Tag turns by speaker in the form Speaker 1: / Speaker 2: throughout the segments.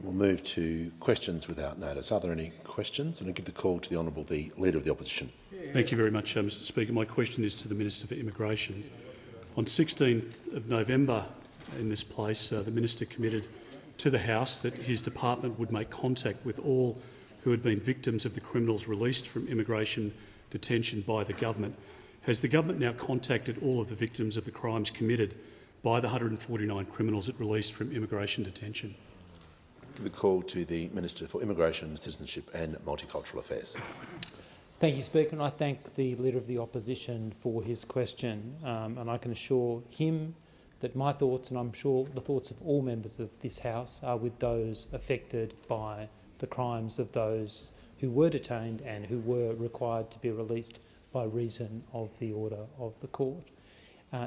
Speaker 1: We'll move to questions without notice. Are there any questions? And I give the call to the Honourable the Leader of the Opposition.
Speaker 2: Thank you very much, Mr Speaker. My question is to the Minister for Immigration. On 16th of November in this place, the Minister committed to the House that his department would make contact with all who had been victims of the criminals released from immigration detention by the government. Has the government now contacted all of the victims of the crimes committed by the 149 criminals it released from immigration detention?
Speaker 1: Give the call to the Minister for Immigration, Citizenship and Multicultural Affairs.
Speaker 3: Thank you, Speaker, and I thank the Leader of the Opposition for his question. And I can assure him that my thoughts, and I'm sure the thoughts of all members of this House, are with those affected by the crimes of those who were detained and who were required to be released by reason of the order of the court.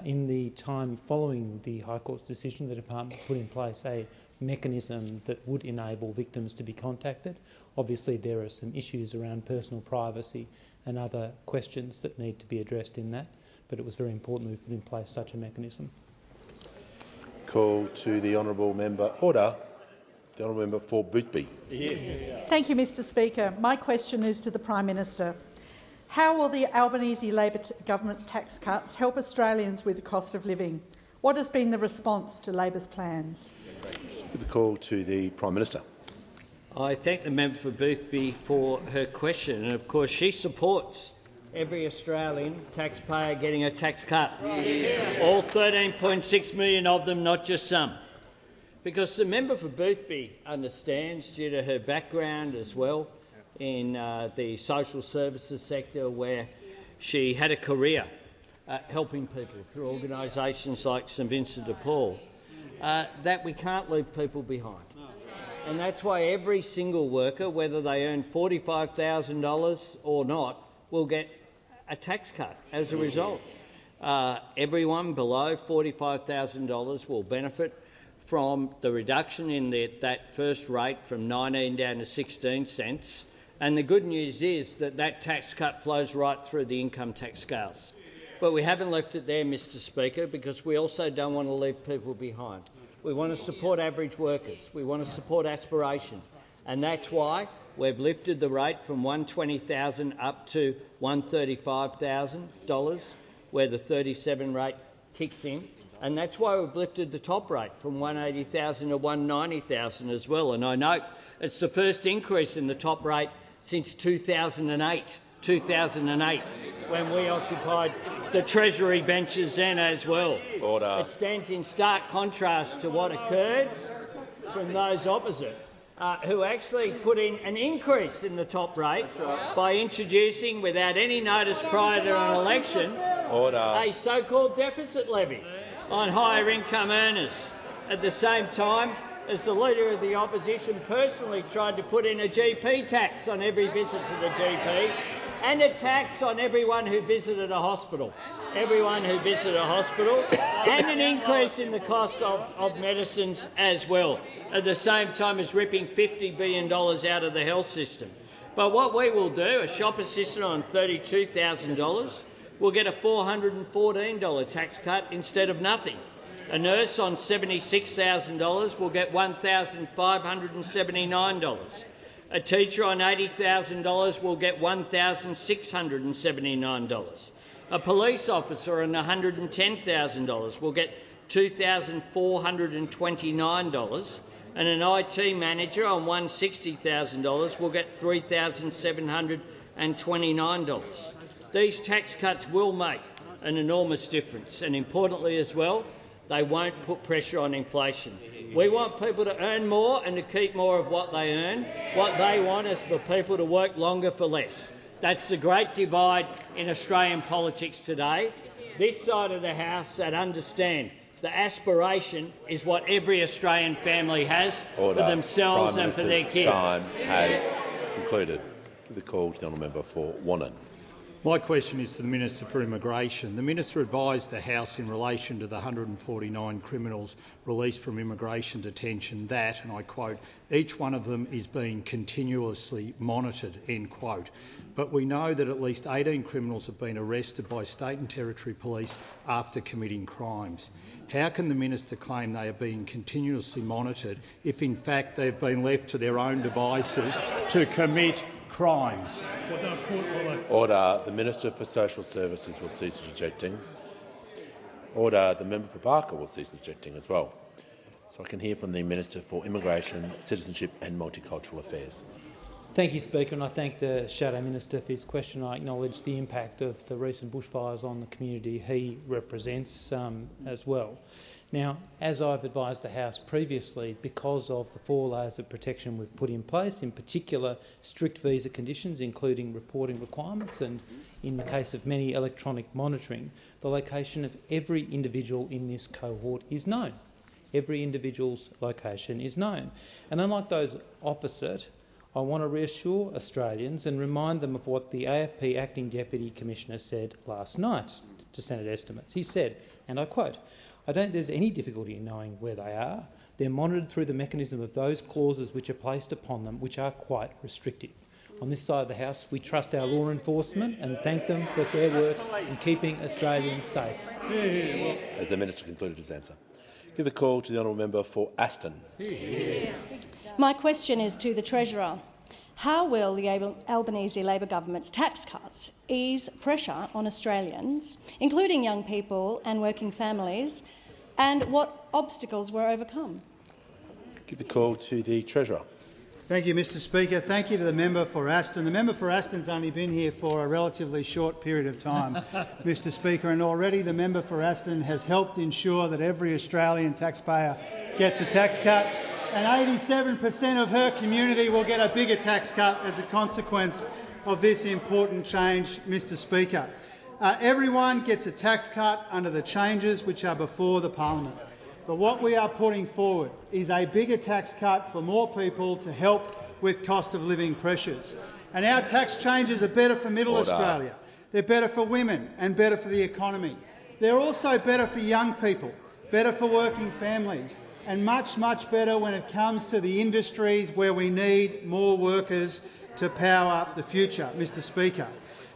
Speaker 3: In the time following the High Court's decision, the Department put in place a mechanism that would enable victims to be contacted. Obviously, there are some issues around personal privacy and other questions that need to be addressed in that, but it was very important we put in place such a mechanism.
Speaker 1: Call to the Honourable Member. Order. The Honourable Member for Boothby.
Speaker 4: Thank you, Mr Speaker. My question is to the Prime Minister. How will the Albanese Labor government's tax cuts help Australians with the cost of living? What has been the response to Labor's plans?
Speaker 1: Give the call to the Prime Minister.
Speaker 5: I thank the member for Boothby for her question, and of course she supports every Australian taxpayer getting a tax cut. All 13.6 million of them, not just some. Because the member for Boothby understands, due to her background as well in the social services sector, where she had a career helping people through organisations like St Vincent de Paul, that we can't leave people behind. And that's why every single worker, whether they earn $45,000 or not, will get a tax cut as a result. Everyone below $45,000 will benefit from the reduction in that first rate from 19 down to 16 cents. And the good news is that that tax cut flows right through the income tax scales. But we haven't left it there, Mr Speaker, because we also don't want to leave people behind. We want to support average workers. We want to support aspirations. And that's why we've lifted the rate from $120,000 up to $135,000, where the 37 rate kicks in. And that's why we've lifted the top rate from $180,000 to $190,000 as well. And I note it's the first increase in the top rate since 2008, when we occupied the Treasury benches then as well.
Speaker 1: Order.
Speaker 5: It stands in stark contrast to what occurred from those opposite, who actually put in an increase in the top rate by introducing, without any notice prior to an election, a so-called deficit levy on higher income earners. At the same time as the Leader of the Opposition personally tried to put in a GP tax on every visit to the GP and a tax on everyone who visited a hospital. And an increase in the cost of medicines as well, at the same time as ripping $50 billion out of the health system. But what we will do, a shop assistant on $32,000 will get a $414 tax cut instead of nothing. A nurse on $76,000 will get $1,579. A teacher on $80,000 will get $1,679. A police officer on $110,000 will get $2,429, and an IT manager on $160,000 will get $3,729. These tax cuts will make an enormous difference, and importantly as well, they won't put pressure on inflation. We want people to earn more and to keep more of what they earn. What they want is for people to work longer for less. That's the great divide in Australian politics today. This side of the House that understand the aspiration is what every Australian family has for themselves and for their kids.
Speaker 1: Time has concluded. Give the call to the honourable member for Wannon.
Speaker 6: My question is to the Minister for Immigration. The Minister advised the House in relation to the 149 criminals released from immigration detention that, and I quote, each one of them is being continuously monitored, end quote. But we know that at least 18 criminals have been arrested by state and territory police after committing crimes. How can the Minister claim they are being continuously monitored if in fact they've been left to their own devices to commit crimes?
Speaker 1: Order. The Minister for Social Services will cease objecting. Order. The member for Barker will cease objecting as well. So I can hear from the Minister for Immigration, Citizenship and Multicultural Affairs.
Speaker 3: Thank you, Speaker, and I thank the Shadow Minister for his question. I acknowledge the impact of the recent bushfires on the community he represents as well. Now, as I've advised the House previously, because of the 4 layers of protection we've put in place, in particular strict visa conditions, including reporting requirements and, in the case of many, electronic monitoring, the location of every individual in this cohort is known. Every individual's location is known. And unlike those opposite, I want to reassure Australians and remind them of what the AFP Acting Deputy Commissioner said last night to Senate estimates. He said, and I quote, "I don't think there's any difficulty in knowing where they are. They're monitored through the mechanism of those clauses which are placed upon them, which are quite restrictive." On this side of the House, we trust our law enforcement and thank them for their work in keeping Australians safe.
Speaker 1: As the Minister concluded his answer. Give the call to the honourable member for Aston.
Speaker 7: My question is to the Treasurer. How will the Albanese Labor government's tax cuts ease pressure on Australians, including young people and working families, and what obstacles were overcome?
Speaker 1: Give the call to the Treasurer.
Speaker 8: Thank you, Mr Speaker. Thank you to the member for Aston. The member for Aston's only been here for a relatively short period of time, Mr Speaker, and already the member for Aston has helped ensure that every Australian taxpayer gets a tax cut, and 87% of her community will get a bigger tax cut as a consequence of this important change, Mr Speaker. Everyone gets a tax cut under the changes which are before the parliament. But what we are putting forward is a bigger tax cut for more people to help with cost of living pressures. And our tax changes are better for Middle Australia. They're better for women and better for the economy. They're also better for young people, better for working families, and much, much better when it comes to the industries where we need more workers to power up the future, Mr Speaker.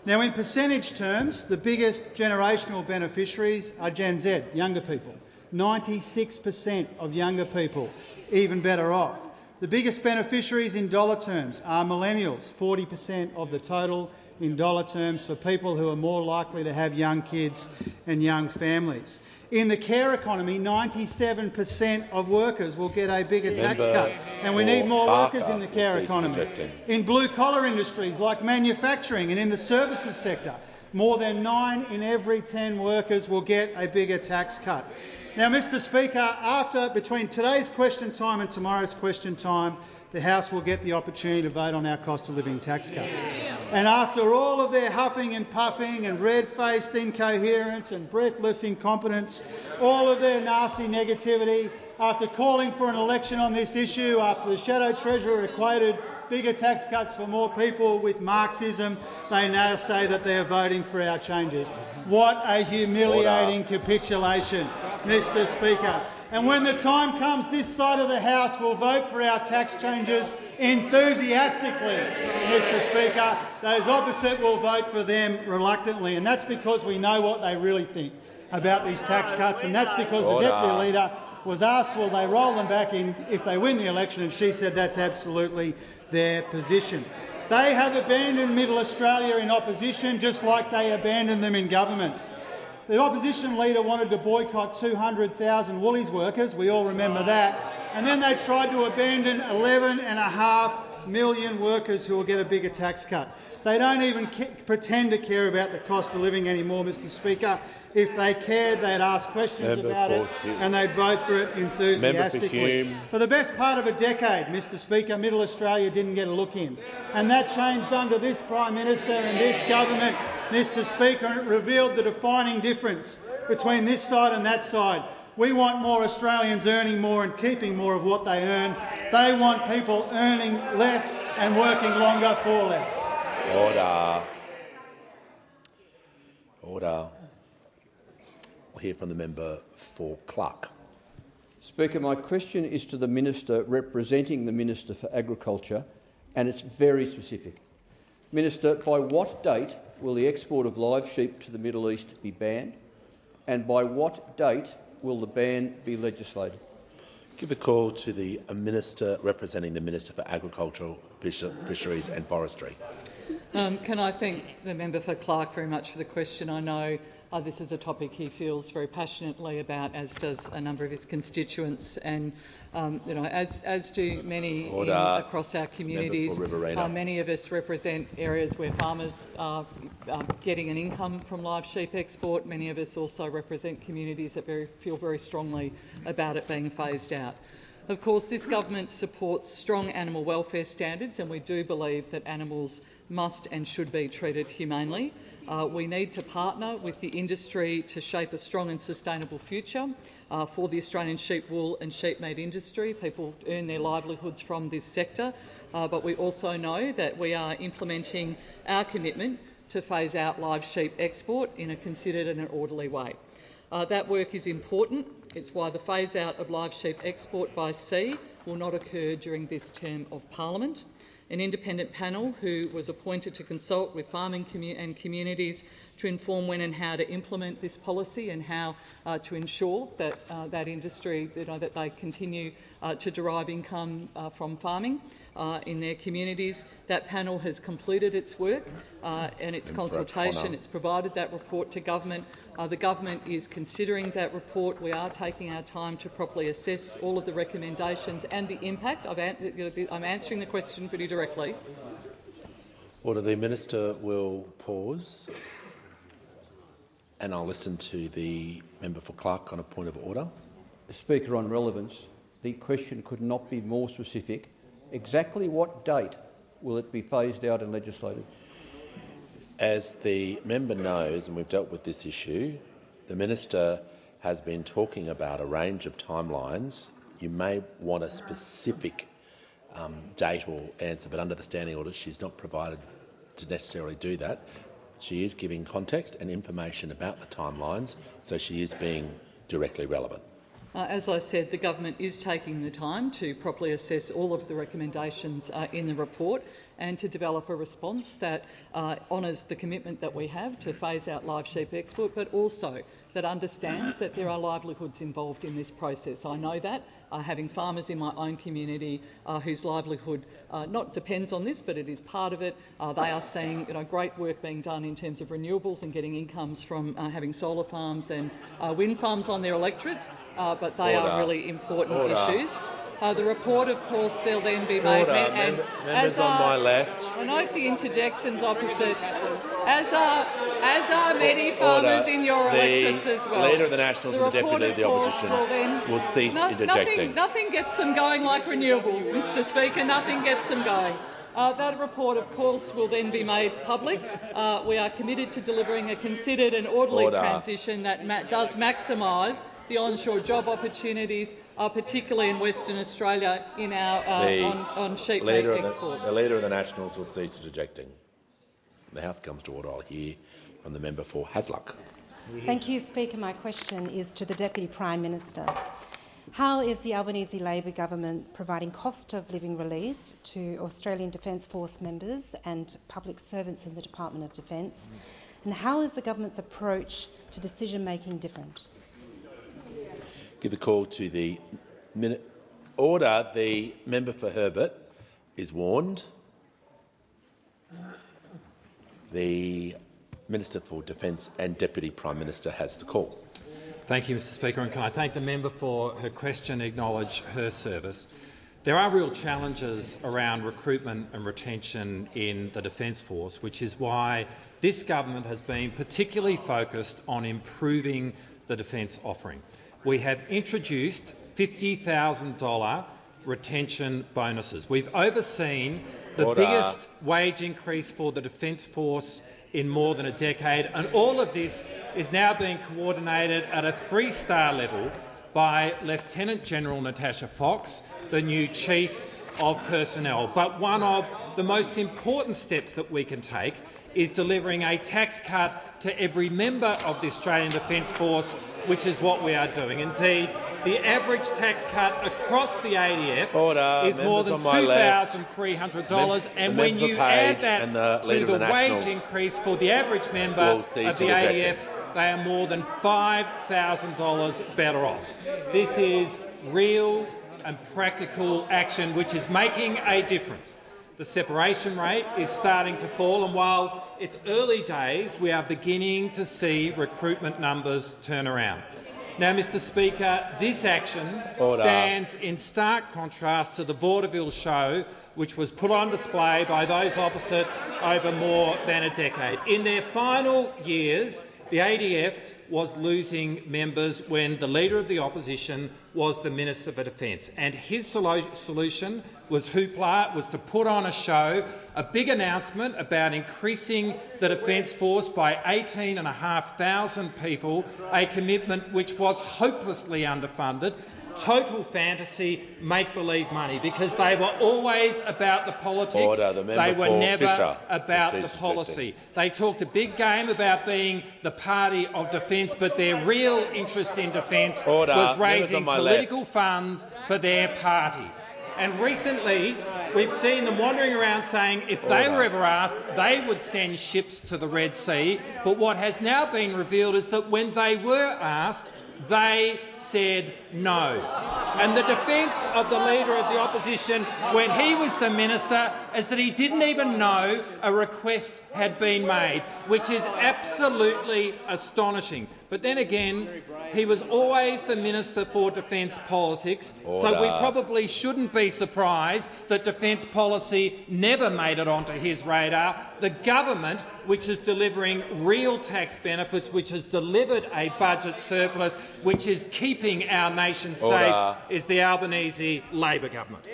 Speaker 8: Now, in percentage terms, the biggest generational beneficiaries are Gen Z, younger people. 96% of younger people even better off. The biggest beneficiaries in dollar terms are millennials, 40% of the total in dollar terms for people who are more likely to have young kids and young families. In the care economy, 97% of workers will get a bigger tax cut, and we need more workers in the care economy. In blue-collar industries like manufacturing and in the services sector, more than 9 in every 10 workers will get a bigger tax cut. Now, Mr Speaker, between today's question time and tomorrow's question time, the House will get the opportunity to vote on our cost of living tax cuts. And after all of their huffing and puffing and red-faced incoherence and breathless incompetence, all of their nasty negativity, after calling for an election on this issue, after the Shadow Treasurer equated bigger tax cuts for more people with Marxism, they now say that they are voting for our changes. What a humiliating capitulation, Mr Speaker. And when the time comes, this side of the House will vote for our tax changes enthusiastically, Mr Speaker. Those opposite will vote for them reluctantly, and that's because we know what they really think about these tax cuts, and that's because the Deputy Leader was asked will they roll them back in if they win the election, and she said that's absolutely their position. They have abandoned Middle Australia in opposition, just like they abandoned them in government. The opposition leader wanted to boycott 200,000 Woolies workers, we all remember that, and then they tried to abandon 11.5 million workers who will get a bigger tax cut. They don't even pretend to care about the cost of living anymore, Mr Speaker. If they cared, they'd ask questions about it and they'd vote for it enthusiastically. For the best part of a decade, Mr Speaker, Middle Australia didn't get a look in. And that changed under this Prime Minister and this government, Mr Speaker, and it revealed the defining difference between this side and that side. We want more Australians earning more and keeping more of what they earn. They want people earning less and working longer for less.
Speaker 1: Order. Order. We'll hear from the member for Clark.
Speaker 9: Speaker, my question is to the Minister representing the Minister for Agriculture, and it's very specific. Minister, by what date will the export of live sheep to the Middle East be banned, and by what date will the ban be legislated?
Speaker 1: Give a call to the Minister representing the Minister for Agriculture, Fisheries and Forestry.
Speaker 10: Can I thank the member for Clark very much for the question. I know this is a topic he feels very passionately about, as does a number of his constituents, and as do many across our communities. Many of us represent areas where farmers are getting an income from live sheep export. Many of us also represent communities that feel very strongly about it being phased out. Of course, this government supports strong animal welfare standards, and we do believe that animals must and should be treated humanely. We need to partner with the industry to shape a strong and sustainable future for the Australian sheep wool and sheep meat industry. People earn their livelihoods from this sector, but we also know that we are implementing our commitment to phase out live sheep export in a considered and an orderly way. That work is important. It's why the phase-out of live sheep export by sea will not occur during this term of Parliament. An independent panel who was appointed to consult with farming and communities to inform when and how to implement this policy and how to ensure that that industry, that they continue to derive income from farming in their communities. That panel has completed its work and its consultation. It's provided that report to government. The government is considering that report. We are taking our time to properly assess all of the recommendations and the impact. I'm answering the question pretty directly.
Speaker 1: Order. The Minister will pause, and I'll listen to the member for Clark on a point of order.
Speaker 9: Speaker, on relevance, the question could not be more specific. Exactly what date will it be phased out and legislated?
Speaker 1: As the member knows, and we've dealt with this issue, the Minister has been talking about a range of timelines. You may want a specific date or answer, but under the standing orders she's not provided to necessarily do that. She is giving context and information about the timelines, so she is being directly relevant.
Speaker 10: As I said, the government is taking the time to properly assess all of the recommendations in the report and to develop a response that honours the commitment that we have to phase out live sheep export, but also that understands that there are livelihoods involved in this process. I know that, having farmers in my own community whose livelihood not depends on this, but it is part of it. They are seeing great work being done in terms of renewables and getting incomes from having solar farms and wind farms on their electorates, but they are really important issues. The report, of course, they'll then be made. And
Speaker 1: members on my left.
Speaker 10: I note the interjections opposite, as are many farmers in your electorates as well.
Speaker 1: The Leader of the Nationals and the Deputy Leader of the Opposition will cease interjecting.
Speaker 10: Nothing gets them going like renewables, Mr Speaker. Nothing gets them going. That report, of course, will then be made public. We are committed to delivering a considered and orderly transition that does maximise the onshore job opportunities, particularly in Western Australia, in our on sheep meat exports.
Speaker 1: The Leader of the Nationals will cease interjecting. The House comes to order. I'll hear from the member for Hasluck.
Speaker 11: Thank you, Speaker. My question is to the Deputy Prime Minister. How is the Albanese Labor government providing cost of living relief to Australian Defence Force members and public servants in the Department of Defence? And how is the government's approach to decision-making different?
Speaker 1: Give a call to the order. The member for Herbert is warned. The Minister for Defence and Deputy Prime Minister has the call.
Speaker 6: Thank you, Mr Speaker, and can I thank the member for her question, acknowledge her service. There are real challenges around recruitment and retention in the Defence Force, which is why this government has been particularly focused on improving the defence offering. We have introduced $50,000 retention bonuses. We've overseen the biggest wage increase for the Defence Force in more than a decade, and all of this is now being coordinated at a 3-star level by Lieutenant General Natasha Fox, the new Chief of Personnel, but one of the most important steps that we can take is delivering a tax cut to every member of the Australian Defence Force, which is what we are doing. Indeed, the average tax cut across the ADF is more than $2,300, and when you add that to the wage increase for the average member of the ADF, they are more than $5,000 better off. This is real and practical action which is making a difference. The separation rate is starting to fall, and while it's early days, we are beginning to see recruitment numbers turn around. Now, Mr Speaker, this action stands in stark contrast to the vaudeville show which was put on display by those opposite over more than a decade. In their final years, the ADF was losing members when the Leader of the Opposition was the Minister for Defence, and his solution was hoopla, was to put on a show, a big announcement about increasing the Defence Force by 18,500 people, a commitment which was hopelessly underfunded, total fantasy, make-believe money, because they were always about the politics. They were never about the policy. They talked a big game about being the party of defence, but their real interest in defence was raising political funds for their party. And recently, we've seen them wandering around saying if they were ever asked, they would send ships to the Red Sea. But what has now been revealed is that when they were asked, they said no. And the defence of the Leader of the Opposition when he was the minister is that he didn't even know a request had been made, which is absolutely astonishing. But then again, he was always the Minister for Defence Politics, so we probably shouldn't be surprised that defence policy never made it onto his radar. The government, which is delivering real tax benefits, which has delivered a budget surplus, which is keeping our nation safe, is the Albanese Labor government.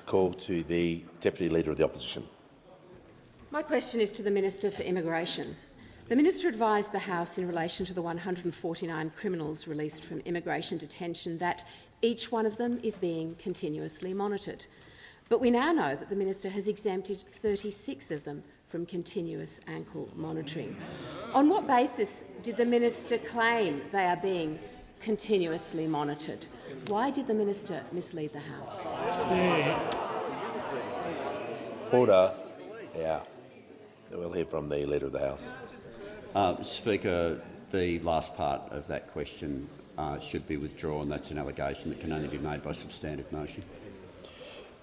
Speaker 1: Call to the Deputy Leader of the Opposition.
Speaker 12: My question is to the Minister for Immigration. The Minister advised the House in relation to the 149 criminals released from immigration detention that each one of them is being continuously monitored. But we now know that the Minister has exempted 36 of them from continuous ankle monitoring. On what basis did the Minister claim they are being continuously monitored? Why did the Minister mislead the House?
Speaker 1: Order. Yeah. We'll hear from the Leader of the House.
Speaker 13: Speaker, the last part of that question should be withdrawn. That's an allegation that can only be made by substantive motion.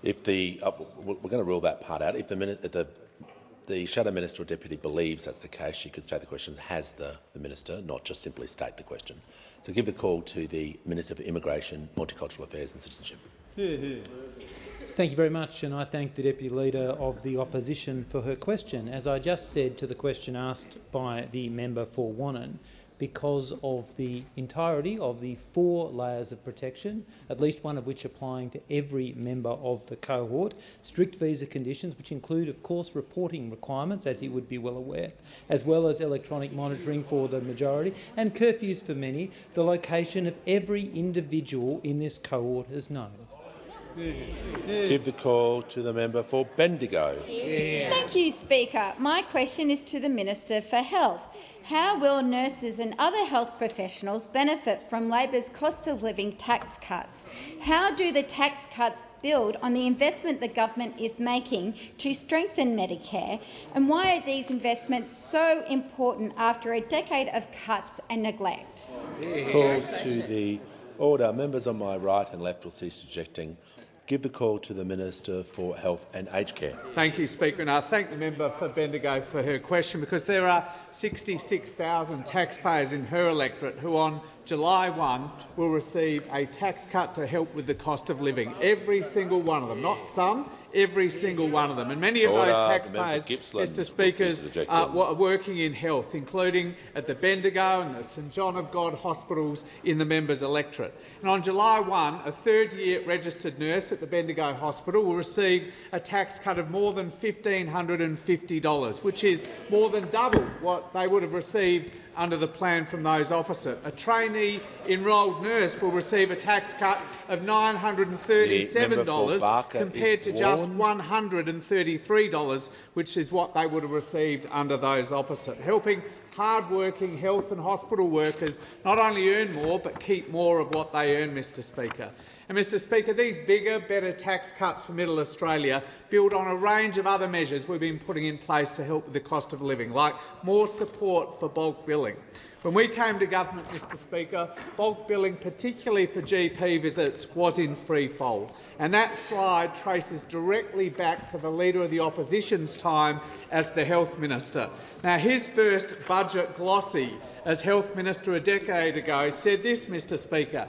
Speaker 1: If the we're going to rule that part out. If the Shadow Minister or Deputy believes that's the case, she could state the question has the Minister, not just simply state the question. So give the call to the Minister for Immigration, Multicultural Affairs and Citizenship.
Speaker 3: Thank you very much, and I thank the Deputy Leader of the Opposition for her question. As I just said to the question asked by the member for Wannon, because of the entirety of the 4 layers of protection, at least one of which applying to every member of the cohort, strict visa conditions, which include, of course, reporting requirements, as he would be well aware, as well as electronic monitoring for the majority, and curfews for many, the location of every individual in this cohort is known.
Speaker 1: Give the call to the member for Bendigo.
Speaker 14: Thank you, Speaker. My question is to the Minister for Health. How will nurses and other health professionals benefit from Labor's cost of living tax cuts? How do the tax cuts build on the investment the government is making to strengthen Medicare? And why are these investments so important after a decade of cuts and neglect?
Speaker 1: Call to the order. Members on my right and left will cease ejecting. Give the call to the Minister for Health and Aged Care.
Speaker 15: Thank you, Speaker, and I thank the member for Bendigo for her question, because there are 66,000 taxpayers in her electorate who on July 1 will receive a tax cut to help with the cost of living. Every single one of them, not some, every single one of them. And many of those taxpayers, Mr Speakers, are working in health, including at the Bendigo and the St John of God hospitals in the member's electorate. And on July 1, a third-year registered nurse at the Bendigo Hospital will receive a tax cut of more than $1,550, which is more than double what they would have received under the plan from those opposite. A trainee enrolled nurse will receive a tax cut of $937 compared to just $133, which is what they would have received under those opposite, helping hard-working health and hospital workers not only earn more but keep more of what they earn, Mr Speaker. And, Mr Speaker, these bigger, better tax cuts for Middle Australia build on a range of other measures we've been putting in place to help with the cost of living, like more support for bulk billing. When we came to government, Mr Speaker, bulk billing, particularly for GP visits, was in free fall. And that slide traces directly back to the Leader of the Opposition's time as the Health Minister. Now, his first budget glossy as Health Minister a decade ago said this, Mr Speaker.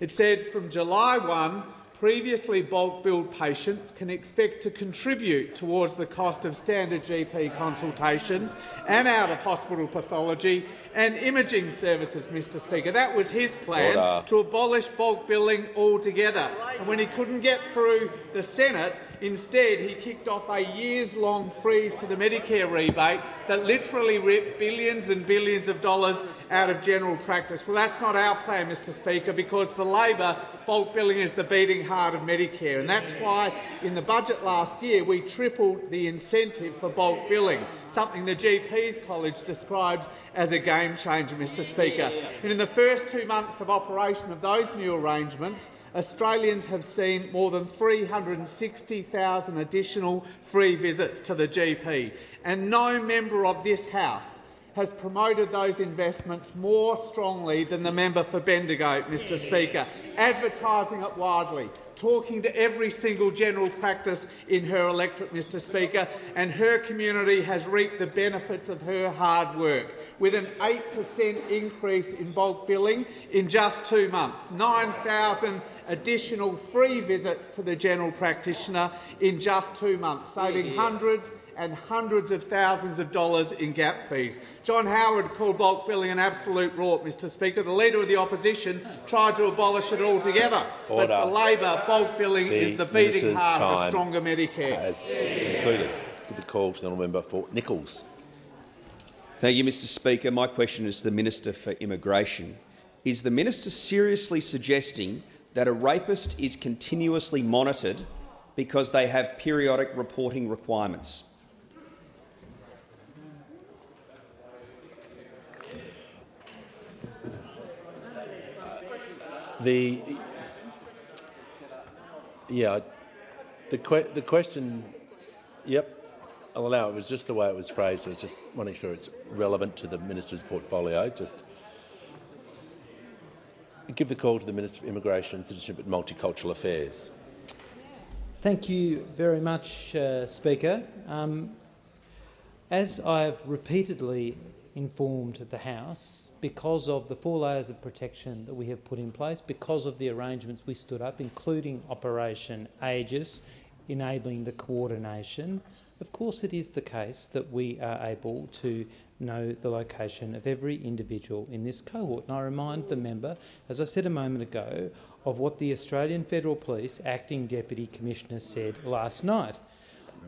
Speaker 15: It said, from July 1, previously bulk billed patients can expect to contribute towards the cost of standard GP consultations and out-of-hospital pathology and imaging services, Mr Speaker. That was his plan, to abolish bulk billing altogether. And when he couldn't get through the Senate, instead he kicked off a years-long freeze to the Medicare rebate that literally ripped billions and billions of dollars out of general practice. Well, that's not our plan, Mr Speaker, because for Labor, bulk billing is the beating heart of Medicare, and that's why in the budget last year we tripled the incentive for bulk billing, something the GPs College described as a game changer, Mr Speaker. And in the first 2 months of operation of those new arrangements, Australians have seen more than 360,000 additional free visits to the GP, and no member of this House has promoted those investments more strongly than the member for Bendigo, Mr Speaker, advertising it widely, talking to every single general practice in her electorate, Mr Speaker, and her community has reaped the benefits of her hard work, with an 8% increase in bulk billing in just 2 months, 9,000 additional free visits to the general practitioner in just 2 months, saving hundreds and hundreds of thousands of dollars in gap fees. John Howard called bulk billing an absolute rort, Mr Speaker. The Leader of the Opposition tried to abolish it altogether. But for Labor, bulk billing is the beating heart of a stronger Medicare.
Speaker 1: Has concluded. Give the call to the honourable member for Nichols.
Speaker 16: Thank you, Mr Speaker. My question is to the Minister for Immigration. Is the minister seriously suggesting that a rapist is continuously monitored because they have periodic reporting requirements?
Speaker 1: The question, I'll allow it. It was just the way it was phrased. I was just wanting to make sure it's relevant to the minister's portfolio. Just give the call to the Minister for Immigration, Citizenship and Multicultural Affairs.
Speaker 3: Thank you very much, Speaker. As I've repeatedly informed the House, because of the 4 layers of protection that we have put in place, because of the arrangements we stood up, including Operation Aegis, enabling the coordination, of course it is the case that we are able to know the location of every individual in this cohort. And I remind the member, as I said a moment ago, of what the Australian Federal Police Acting Deputy Commissioner said last night.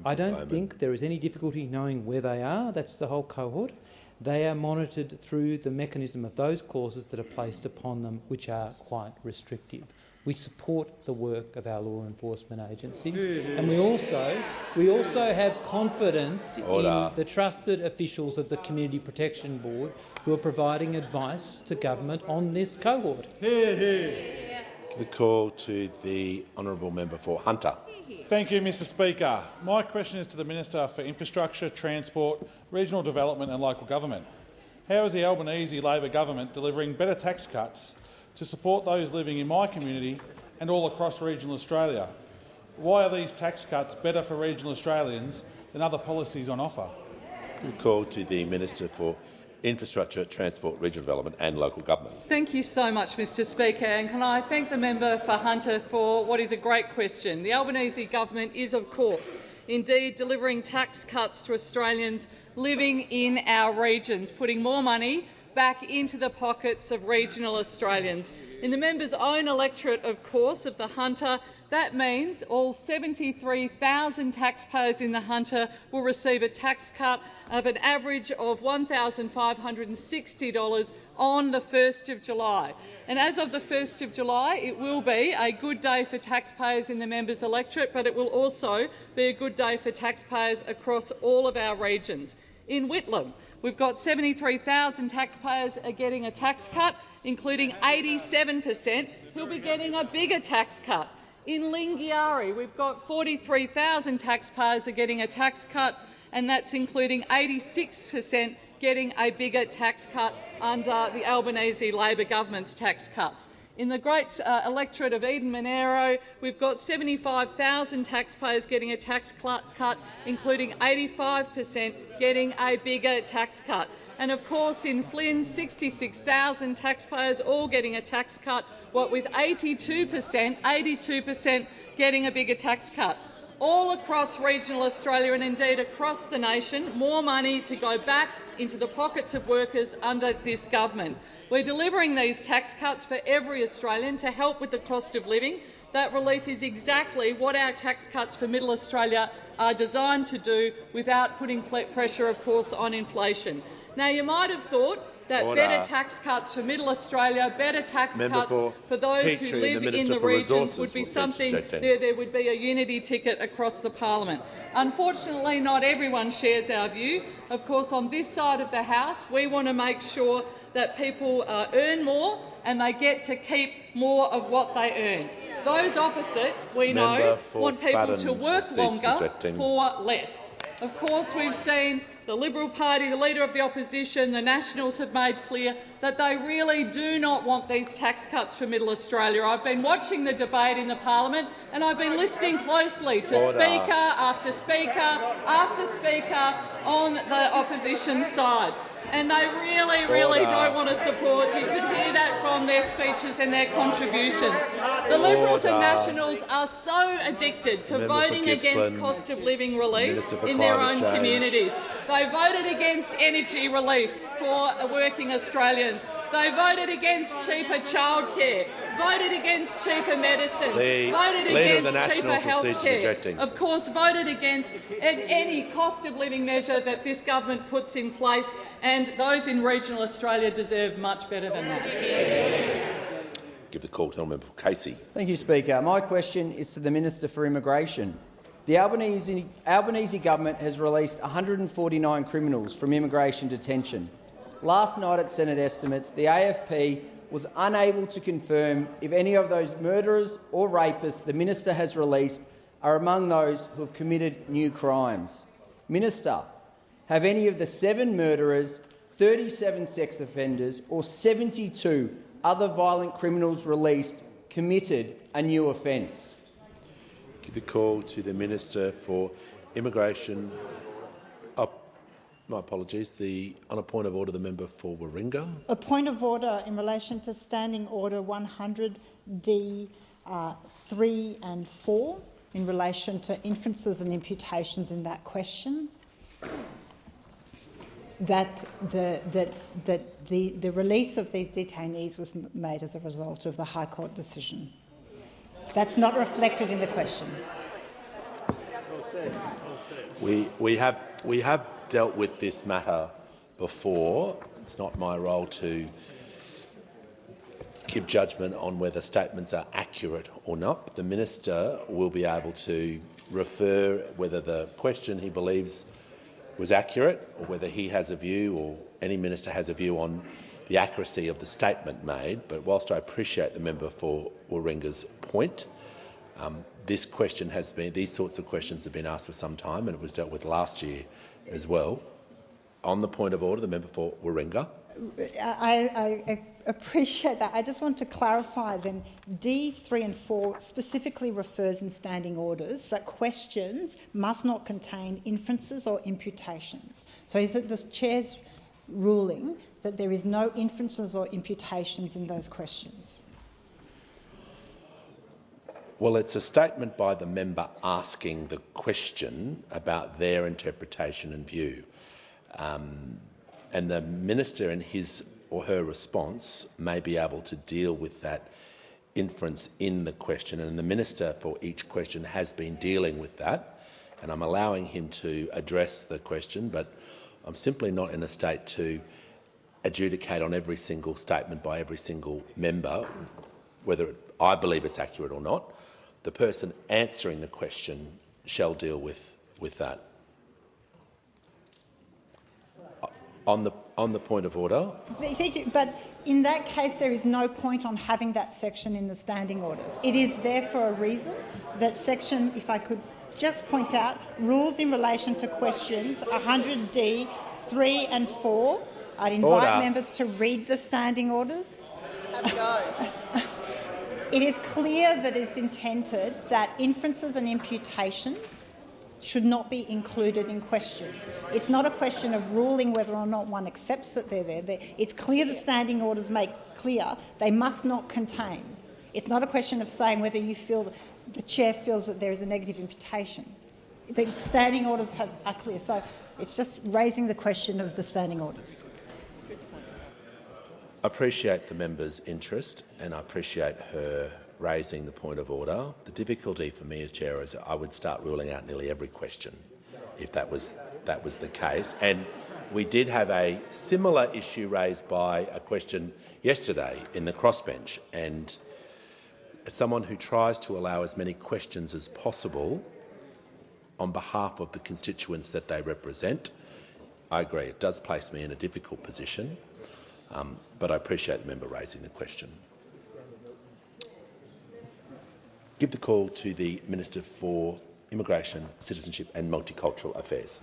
Speaker 3: I don't think there is any difficulty knowing where they are. That's the whole cohort. They are monitored through the mechanism of those clauses that are placed upon them, which are quite restrictive. We support the work of our law enforcement agencies, and we also have confidence in the trusted officials of the Community Protection Board who are providing advice to government on this cohort.
Speaker 1: The call to the honourable member for Hunter.
Speaker 17: Thank you, Mr Speaker. My question is to the Minister for Infrastructure, Transport, Regional Development and Local Government. How is the Albanese Labor government delivering better tax cuts to support those living in my community and all across regional Australia? Why are these tax cuts better for regional Australians than other policies on offer?
Speaker 1: The call to the Minister for Infrastructure, Transport, Regional Development and Local Government.
Speaker 10: Thank you so much, Mr Speaker, and can I thank the member for Hunter for what is a great question. The Albanese government is, of course, indeed delivering tax cuts to Australians living in our regions, putting more money back into the pockets of regional Australians. In the member's own electorate, of course, of the Hunter, that means all 73,000 taxpayers in the Hunter will receive a tax cut of an average of $1,560 on the 1st of July. And as of the 1st of July, it will be a good day for taxpayers in the member's electorate, but it will also be a good day for taxpayers across all of our regions. In Whitlam, we've got 73,000 taxpayers are getting a tax cut, including 87% who'll be getting a bigger tax cut. In Lingiari, we've got 43,000 taxpayers are getting a tax cut, and that's including 86% getting a bigger tax cut under the Albanese Labor government's tax cuts. In the great electorate of Eden Monaro, we've got 75,000 taxpayers getting a tax cut, including 85% getting a bigger tax cut. And of course, in Flynn, 66,000 taxpayers all getting a tax cut, what with 82% getting a bigger tax cut. All across regional Australia and indeed across the nation, more money to go back into the pockets of workers under this government. We're delivering these tax cuts for every Australian to help with the cost of living. That relief is exactly what our tax cuts for Middle Australia are designed to do, without putting pressure, of course, on inflation. Now, you might have thought that better tax cuts for Middle Australia, better tax cuts for those who live in the regions would be something there would be a unity ticket across the parliament. Unfortunately, not everyone shares our view. Of course, on this side of the House, we want to make sure that people earn more and they get to keep more of what they earn. Those opposite, we know, want people to work longer for less. Of course, we've seen the Liberal Party, the Leader of the Opposition, the Nationals have made clear that they really do not want these tax cuts for Middle Australia. I've been watching the debate in the parliament and I've been listening closely to Speaker after Speaker after Speaker on the opposition side. And they really don't want to support. You could hear that from their speeches and their contributions. The Liberals and Nationals are so addicted to voting against cost of living relief in their own communities. They voted against energy relief for working Australians. They voted against cheaper childcare, voted against cheaper medicines, voted against cheaper health care, of course voted against any cost of living measure that this government puts in place, and those in regional Australia deserve much better than that.
Speaker 1: Give the call to the member for Casey.
Speaker 18: Thank you, Speaker. My question is to the Minister for Immigration. The Albanese government has released 149 criminals from immigration detention. Last night at Senate estimates, the AFP was unable to confirm if any of those murderers or rapists the minister has released are among those who have committed new crimes. Minister, have any of the 7 murderers, 37 sex offenders or 72 other violent criminals released committed a new offence?
Speaker 1: Give the call to the Minister for Immigration. My apologies. On a point of order, the member for Warringah.
Speaker 19: A point of order in relation to Standing Order 100D 3 and 4 in relation to inferences and imputations in that question. That the release of these detainees was made as a result of the High Court decision. That's not reflected in the question.
Speaker 1: We have dealt with this matter before. It's not my role to give judgment on whether statements are accurate or not. But the minister will be able to refer whether the question he believes was accurate or whether he has a view or any minister has a view on the accuracy of the statement made. But whilst I appreciate the member for Warringah's point, these sorts of questions have been asked for some time, and it was dealt with last year as well. On the point of order, the member for Warringah.
Speaker 19: I appreciate that. I just want to clarify then, D3 and 4 specifically refers in standing orders that questions must not contain inferences or imputations. So is it the chair's ruling that there is no inferences or imputations in those questions?
Speaker 1: Well, it's a statement by the member asking the question about their interpretation and view. And the minister, in his or her response may be able to deal with that inference in the question, and the Minister for each question has been dealing with that, and I'm allowing him to address the question, but I'm simply not in a state to adjudicate on every single statement by every single member, whether I believe it's accurate or not. The person answering the question shall deal with that. On the point of order.
Speaker 19: Thank you, but in that case there is no point on having that section in the standing orders. It is there for a reason. That section, if I could just point out, rules in relation to questions 100D 3 and 4. I'd invite members to read the standing orders. It is clear that it's intended that inferences and imputations should not be included in questions. It's not a question of ruling whether or not one accepts that they're there. It's clear the standing orders make clear they must not contain. It's not a question of saying whether you feel the chair feels that there is a negative imputation. The standing orders are clear, so it's just raising the question of the standing orders.
Speaker 1: I appreciate the member's interest and I appreciate her raising the point of order. The difficulty for me as chair is I would start ruling out nearly every question if that was the case. And we did have a similar issue raised by a question yesterday in the crossbench. And as someone who tries to allow as many questions as possible on behalf of the constituents that they represent, I agree it does place me in a difficult position. But I appreciate the member raising the question. Give the call to the Minister for Immigration, Citizenship and Multicultural Affairs.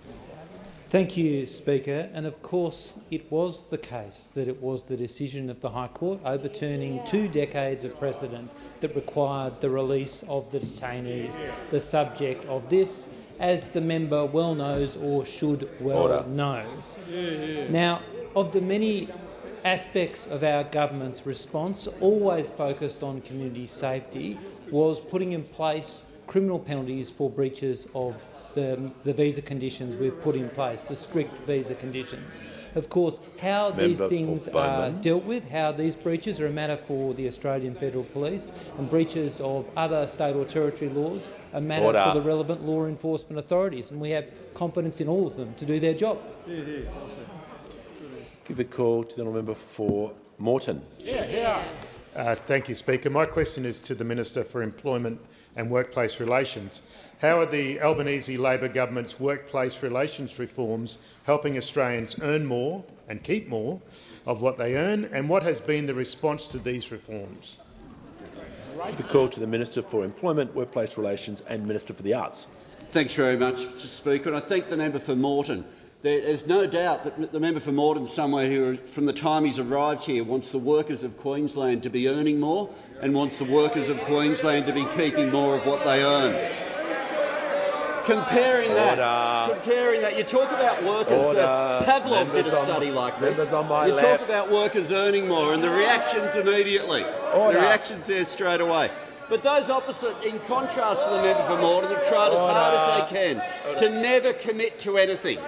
Speaker 3: Thank you, Speaker. And of course it was the case that it was the decision of the High Court overturning 2 decades of precedent that required the release of the detainees, the subject of this, as the member well knows or should well know. Now, of the many aspects of our government's response, always focused on community safety, was putting in place criminal penalties for breaches of the visa conditions we've put in place, the strict visa conditions. Of course, how these things are dealt with, how these breaches are a matter for the Australian Federal Police, and breaches of other state or territory laws are a matter for the relevant law enforcement authorities, and we have confidence in all of them to do their job.
Speaker 1: Give a call to the honourable member for Moreton.
Speaker 20: Thank you, Speaker. My question is to the Minister for Employment and Workplace Relations. How are the Albanese Labor government's workplace relations reforms helping Australians earn more and keep more of what they earn, and what has been the response to these reforms?
Speaker 1: Give a call to the Minister for Employment, Workplace Relations and Minister for the Arts.
Speaker 13: Thanks very much, Mr Speaker, and I thank the member for Moreton. There's no doubt that the member for Moreton, somewhere who, from the time he's arrived here, wants the workers of Queensland to be earning more and wants the workers of Queensland to be keeping more of what they earn. Comparing that, you talk about workers. Pavlov did a study like this. You talk about workers earning more, and the reactions immediately. The reactions there straight away. But those opposite, in contrast to the member for Moreton, have tried as hard as they can to never commit to anything.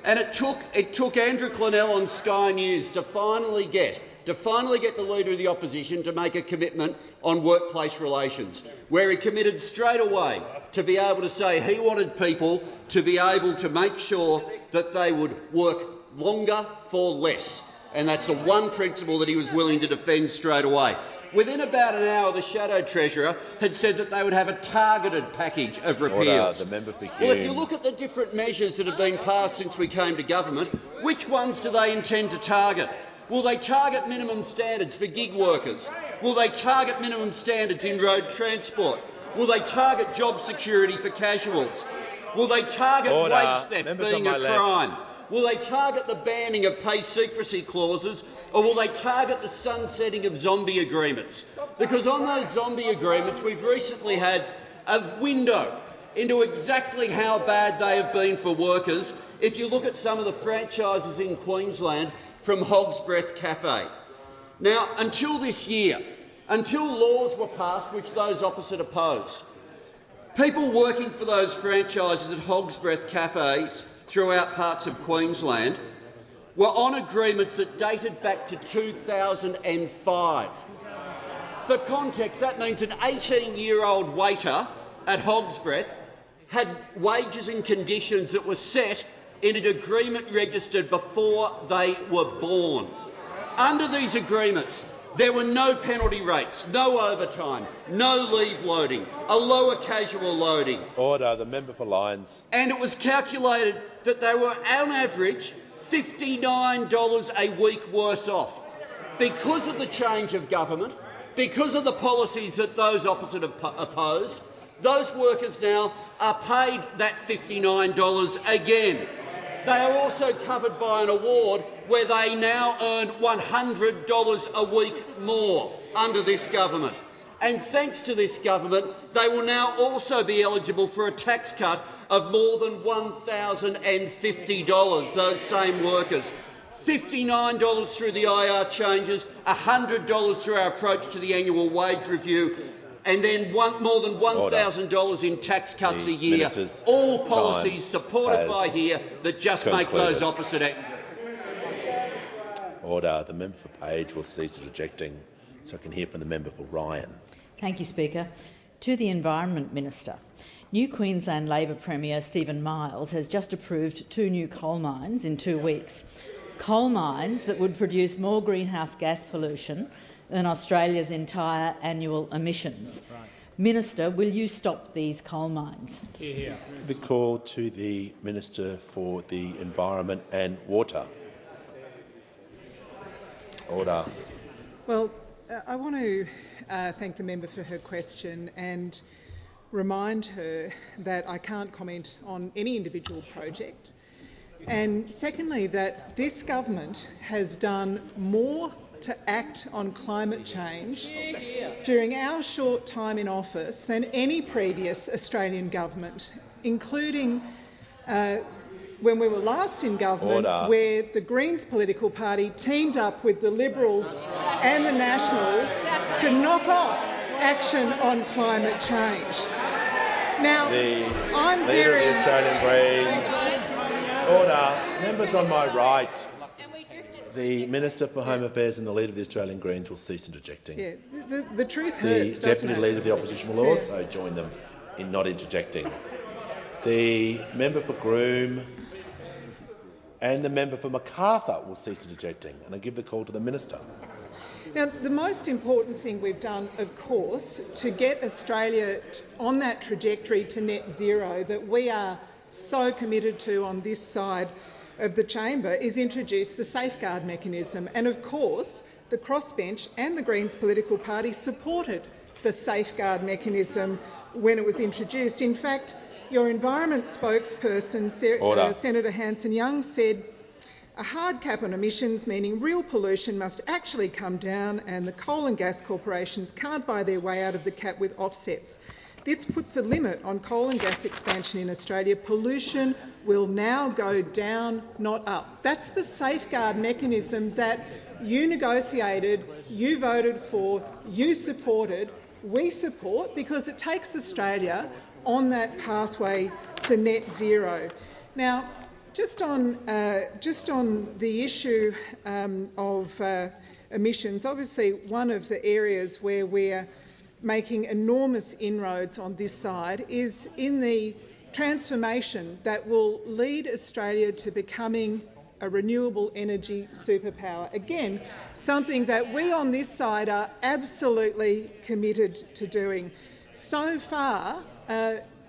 Speaker 13: And it took Andrew Clennell on Sky News to finally get the Leader of the Opposition to make a commitment on workplace relations, where he committed straight away to be able to say he wanted people to be able to make sure that they would work longer for less. And that's the one principle that he was willing to defend straight away. Within about an hour, the Shadow Treasurer had said that they would have a targeted package of repeals. Well, if you look at the different measures that have been passed since we came to government, which ones do they intend to target? Will they target minimum standards for gig workers? Will they target minimum standards in road transport? Will they target job security for casuals? Will they target wage theft being a crime? Will they target the banning of pay secrecy clauses, or will they target the sunsetting of zombie agreements? Because on those zombie agreements, we've recently had a window into exactly how bad they have been for workers if you look at some of the franchises in Queensland from Hog's Breath Cafe. Now, until this year, until laws were passed which those opposite opposed, people working for those franchises at Hog's Breath Cafes throughout parts of Queensland were on agreements that dated back to 2005. For context, that means an 18-year-old waiter at Hogsbreath had wages and conditions that were set in an agreement registered before they were born. Under these agreements, there were no penalty rates, no overtime, no leave loading, a lower casual loading.
Speaker 1: Order. The member for Lyons.
Speaker 13: And it was calculated that they were, on average, $59 a week worse off. Because of the change of government, because of the policies that those opposite have opposed, those workers now are paid that $59 again. They are also covered by an award where they now earn $100 a week more under this government. And thanks to this government, they will now also be eligible for a tax cut of more than $1,050, those same workers. $59 through the IR changes, $100 through our approach to the annual wage review, and then more than $1,000 in tax cuts a year. All policies supported by here that just make those opposite.
Speaker 1: Order. The member for Page will cease interjecting so I can hear from the member for Ryan.
Speaker 21: Thank you, Speaker. To the Environment Minister. New Queensland Labor Premier Stephen Miles has just approved 2 new coal mines in 2 weeks. Coal mines that would produce more greenhouse gas pollution than Australia's entire annual emissions. Right. Minister, will you stop these coal mines?
Speaker 1: The call to the Minister for the Environment and Water. Order.
Speaker 22: Well, I want to thank the member for her question and remind her that I can't comment on any individual project. And secondly, that this government has done more to act on climate change during our short time in office than any previous Australian government, including when we were last in government, where the Greens political party teamed up with the Liberals and the Nationals to knock off action on climate change. Now, I'm
Speaker 1: Leader of the Australian Greens. Order. Members on my right. The Minister for Home Affairs and the Leader of the Australian Greens will cease interjecting.
Speaker 22: Yeah, the truth hurts,
Speaker 1: the Deputy Leader of the Opposition will also join them in not interjecting. The member for Groom and the member for Macarthur will cease interjecting, and I give the call to the Minister.
Speaker 22: Now, the most important thing we've done, of course, to get Australia on that trajectory to net zero that we are so committed to on this side of the chamber is introduce the safeguard mechanism. And of course, the crossbench and the Greens political party supported the safeguard mechanism when it was introduced. In fact, your environment spokesperson, Senator Hanson-Young, said a hard cap on emissions, meaning real pollution, must actually come down, and the coal and gas corporations can't buy their way out of the cap with offsets. This puts a limit on coal and gas expansion in Australia. Pollution will now go down, not up. That's the safeguard mechanism that you negotiated, you voted for, you supported, we support, because it takes Australia on that pathway to net zero. Now, just on the issue of emissions, obviously one of the areas where we're making enormous inroads on this side is in the transformation that will lead Australia to becoming a renewable energy superpower. Again, something that we on this side are absolutely committed to doing. So far,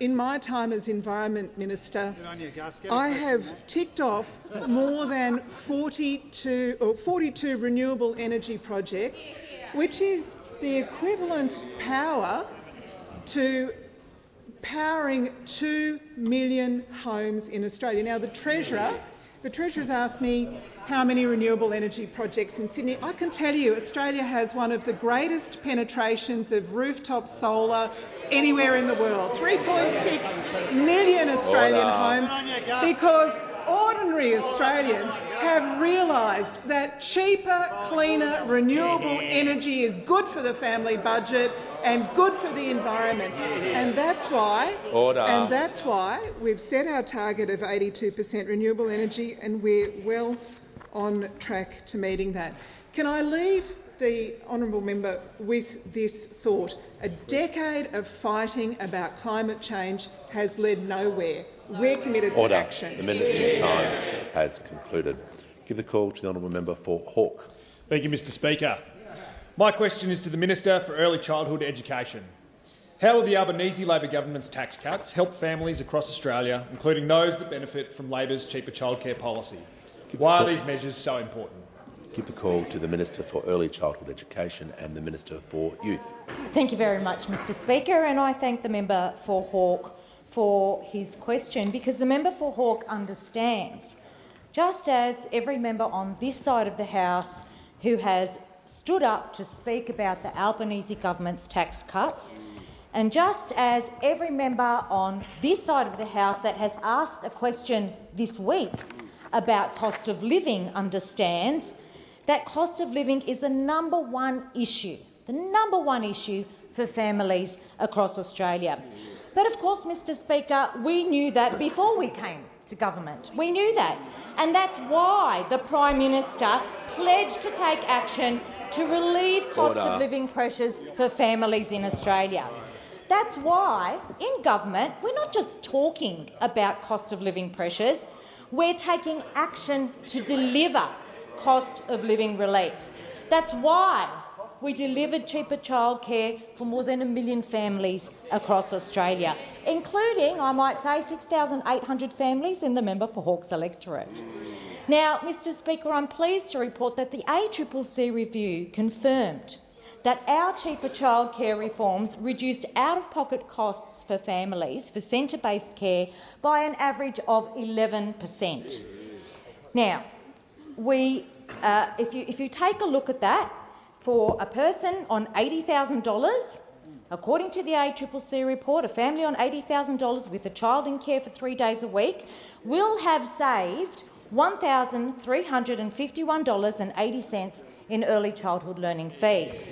Speaker 22: in my time as Environment Minister, I have ticked off more than 42 renewable energy projects, which is the equivalent power to powering 2 million homes in Australia. Now, the Treasurer's asked me how many renewable energy projects in Sydney. I can tell you Australia has one of the greatest penetrations of rooftop solar anywhere in the world. 3.6 million Australian homes, because ordinary Australians have realised that cheaper, cleaner, renewable energy is good for the family budget and good for the environment. And that's why, we've set our target of 82% renewable energy, and we're well on track to meeting that. Can I leave the honourable member with this thought? A decade of fighting about climate change has led nowhere. We're committed to action.
Speaker 1: The minister's time has concluded. Give the call to the honourable member for Hawke.
Speaker 2: Thank you, Mr Speaker. My question is to the Minister for Early Childhood Education. How will the Albanese Labor government's tax cuts help families across Australia, including those that benefit from Labor's cheaper childcare policy? Why are these measures so important?
Speaker 1: Give the call to the Minister for Early Childhood Education and the Minister for Youth.
Speaker 4: Thank you very much, Mr Speaker, and I thank the member for Hawke for his question, because the member for Hawke understands, just as every member on this side of the House who has stood up to speak about the Albanese government's tax cuts, and just as every member on this side of the House that has asked a question this week about cost of living understands, that cost of living is the number one issue for families across Australia. But of course, Mr Speaker, we knew that before we came to government. We knew that. And that's why the Prime Minister pledged to take action to relieve cost of living pressures for families in Australia. That's why, in government, we're not just talking about cost of living pressures, we're taking action to deliver cost of living relief. That's why we delivered cheaper childcare for more than 1 million families across Australia, including, I might say, 6,800 families in the member for Hawke's electorate. Now, Mr Speaker, I'm pleased to report that the ACCC review confirmed that our cheaper childcare reforms reduced out-of-pocket costs for families for centre-based care by an average of 11%. Now, if you take a look at that, for a person on $80,000, according to the ACCC report, a family on $80,000 with a child in care for 3 days a week will have saved $1,351.80 in early childhood learning fees.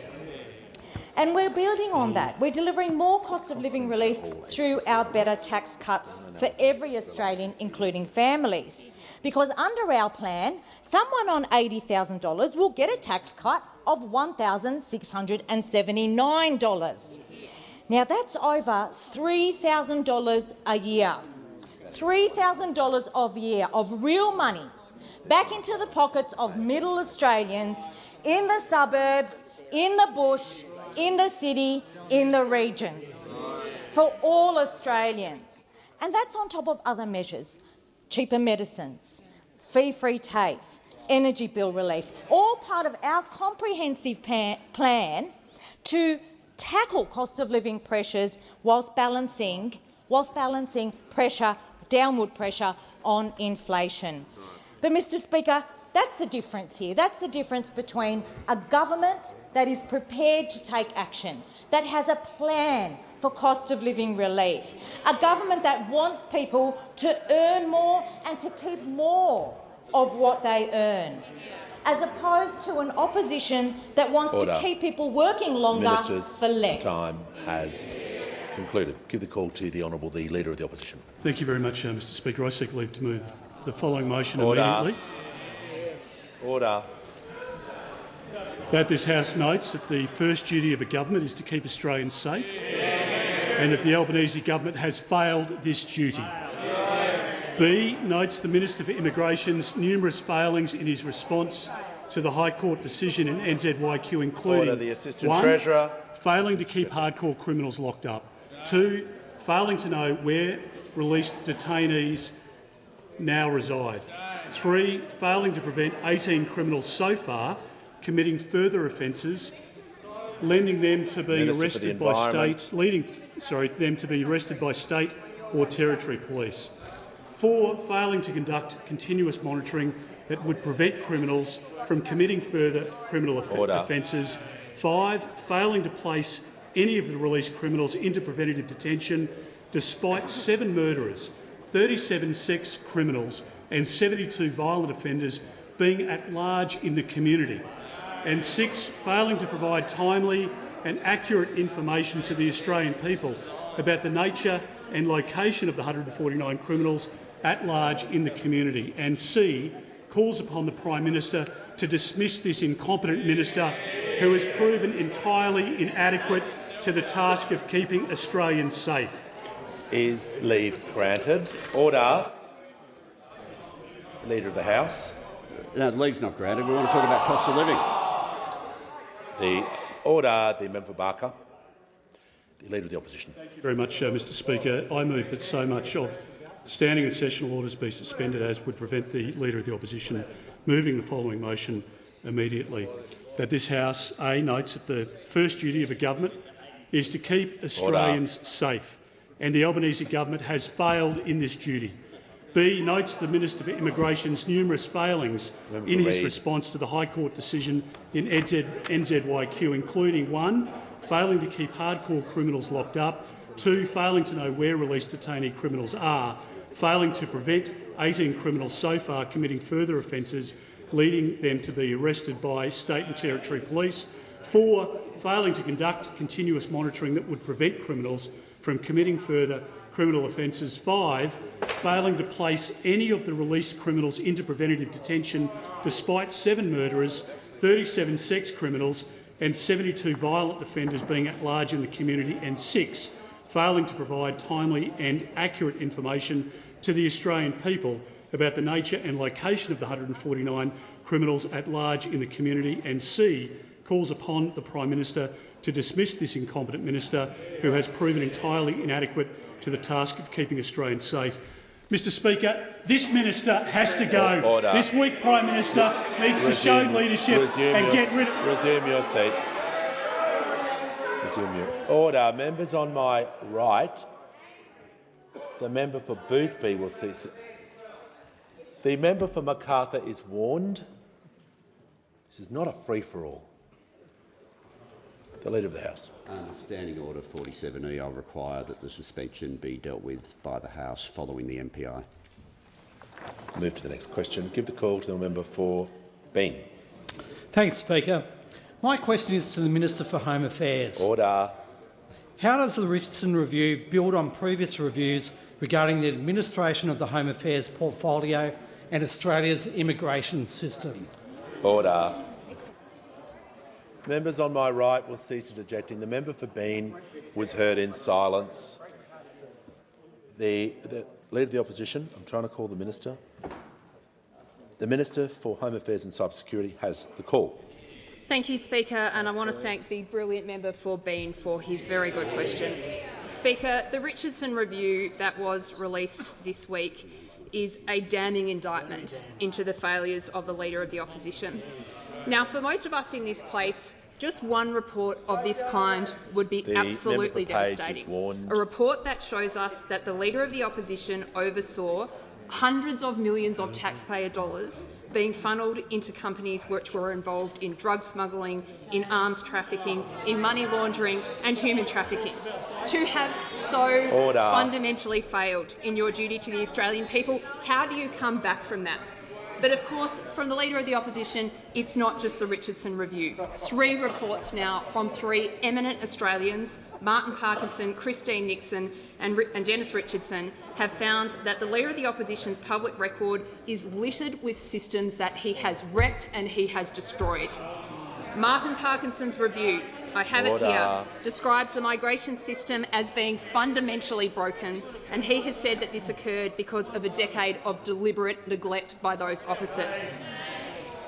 Speaker 4: And we're building on that. We're delivering more cost of living relief through our better tax cuts for every Australian, including families. Because under our plan, someone on $80,000 will get a tax cut of $1,679. Now, that's over $3,000 a year. $3,000 a year of real money back into the pockets of middle Australians in the suburbs, in the bush, in the city, in the regions, for all Australians. And that's on top of other measures: cheaper medicines, fee-free TAFE, energy bill relief, all part of our comprehensive plan to tackle cost of living pressures whilst balancing downward pressure on inflation. But, Mr Speaker, that's the difference here. That's the difference between a government that is prepared to take action, that has a plan for cost of living relief, a government that wants people to earn more and to keep more of what they earn, as opposed to an opposition that wants to keep people working longer for less.
Speaker 1: Time has concluded. Give the call to the Honourable the Leader of the Opposition.
Speaker 23: Thank you very much, Mr Speaker. I seek leave to move the following motion immediately.
Speaker 1: Order.
Speaker 23: That this House notes that the first duty of a government is to keep Australians safe, and that the Albanese government has failed this duty. B, notes the Minister for Immigration's numerous failings in his response to the High Court decision in NZYQ, including
Speaker 1: the Assistant
Speaker 23: 1,
Speaker 1: Treasurer.
Speaker 23: Failing to keep hardcore criminals locked up, 2, failing to know where released detainees now reside, 3, failing to prevent 18 criminals so far committing further offences, leading them to being arrested by state or territory police. 4, failing to conduct continuous monitoring that would prevent criminals from committing further criminal offences. 5, failing to place any of the released criminals into preventative detention despite 7 murderers, 37 sex criminals and 72 violent offenders being at large in the community. And 6, failing to provide timely and accurate information to the Australian people about the nature and location of the 149 criminals at large in the community. And C, calls upon the Prime Minister to dismiss this incompetent minister who has proven entirely inadequate to the task of keeping Australians safe.
Speaker 1: Is leave granted? Order. Leader of the House.
Speaker 13: No, the leave's not granted. We want to talk about cost of living.
Speaker 1: The order. The member for Barker. The Leader of the Opposition.
Speaker 23: Thank you very much, Mr Speaker. I move that so much of standing and sessional orders be suspended as would prevent the Leader of the Opposition moving the following motion immediately. That this House A notes that the first duty of a government is to keep Australians safe, and the Albanese government has failed in this duty. B notes the Minister for Immigration's numerous failings in his response to the High Court decision in NZYQ, including 1. Failing to keep hardcore criminals locked up, 2. Failing to know where released detainee criminals are, failing to prevent 18 criminals so far committing further offences, leading them to be arrested by state and territory police, 4. Failing to conduct continuous monitoring that would prevent criminals from committing further criminal offences, 5. Failing to place any of the released criminals into preventative detention despite 7 murderers, 37 sex criminals and 72 violent offenders being at large in the community, and 6. Failing to provide timely and accurate information to the Australian people about the nature and location of the 149 criminals at large in the community, and C. Calls upon the Prime Minister to dismiss this incompetent minister who has proven entirely inadequate to the task of keeping Australians safe. Mr Speaker, this minister has to go.
Speaker 1: Order.
Speaker 23: This weak Prime Minister needs to show leadership and get rid of—
Speaker 1: Resume your seat. Resume your order. Members on my right, the member for Boothby will cease. The member for Macarthur is warned. This is not a free-for-all. The Leader of the House.
Speaker 13: Under Standing Order 47E, I'll require that the suspension be dealt with by the House following the MPI.
Speaker 1: Move to the next question. Give the call to the member for Bean.
Speaker 5: Thanks, Speaker. My question is to the Minister for Home Affairs.
Speaker 1: Order.
Speaker 5: How does the Richardson Review build on previous reviews regarding the administration of the Home Affairs portfolio and Australia's immigration system?
Speaker 1: Order. Members on my right will cease interjecting. The member for Bean was heard in silence. The Leader of the Opposition, I'm trying to call the Minister. The Minister for Home Affairs and Cybersecurity has the call.
Speaker 7: Thank you, Speaker, and I want to thank the brilliant member for Bean for his very good question. Speaker, the Richardson Review that was released this week is a damning indictment into the failures of the Leader of the Opposition. Now, for most of us in this place, just one report of this kind would be absolutely devastating. A report that shows us that the Leader of the Opposition oversaw hundreds of millions of taxpayer dollars being funnelled into companies which were involved in drug smuggling, in arms trafficking, in money laundering and human trafficking. To have so fundamentally failed in your duty to the Australian people, how do you come back from that? But of course, from the Leader of the Opposition, it's not just the Richardson Review. 3 reports now from 3 eminent Australians, Martin Parkinson, Christine Nixon and Dennis Richardson, have found that the Leader of the Opposition's public record is littered with systems that he has wrecked and he has destroyed. Martin Parkinson's review, I have it here, describes the migration system as being fundamentally broken, and he has said that this occurred because of a decade of deliberate neglect by those opposite.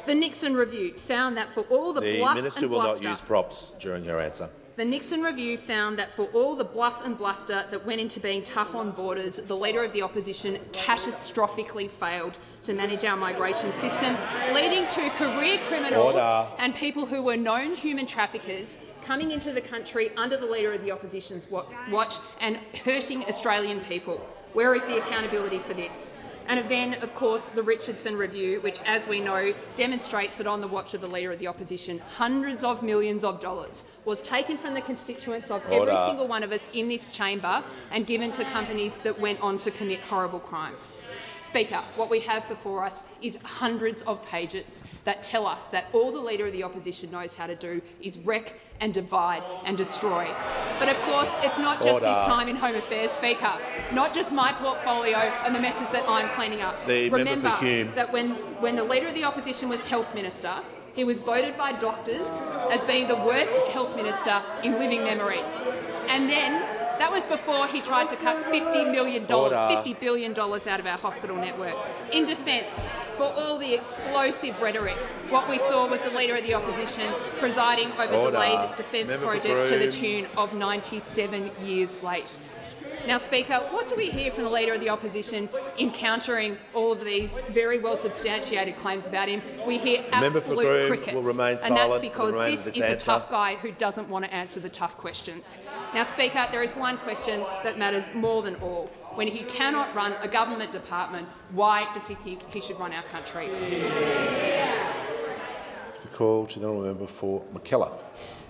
Speaker 7: The Nixon Review found that for all the bluff and bluster— The
Speaker 1: Minister will not use props during her answer.
Speaker 7: The Nixon Review found that for all the bluff and bluster that went into being tough on borders, the Leader of the Opposition catastrophically failed to manage our migration system, leading to career criminals and people who were known human traffickers coming into the country under the Leader of the Opposition's watch and hurting Australian people. Where is the accountability for this? And then, of course, the Richardson Review, which, as we know, demonstrates that on the watch of the Leader of the Opposition, hundreds of millions of dollars was taken from the constituents of every single one of us in this chamber and given to companies that went on to commit horrible crimes. Speaker, what we have before us is hundreds of pages that tell us that all the Leader of the Opposition knows how to do is wreck and divide and destroy. But of course, it's not just his time in Home Affairs, Speaker, not just my portfolio and the messes that I'm cleaning up. Remember that when the Leader of the Opposition was Health Minister, he was voted by doctors as being the worst health minister in living memory. And then that was before he tried to cut $50 billion out of our hospital network. In defence, for all the explosive rhetoric, what we saw was the Leader of the Opposition presiding over delayed defence projects to the tune of 97 years late. Now, Speaker, what do we hear from the Leader of the Opposition in countering all of these very well substantiated claims about him? We hear absolute crickets, and that's because this is the tough guy who doesn't want to answer the tough questions. Now, Speaker, there is one question that matters more than all. When he cannot run a government department, why does he think he should run our country?
Speaker 1: The call to the honourable member for McKellar.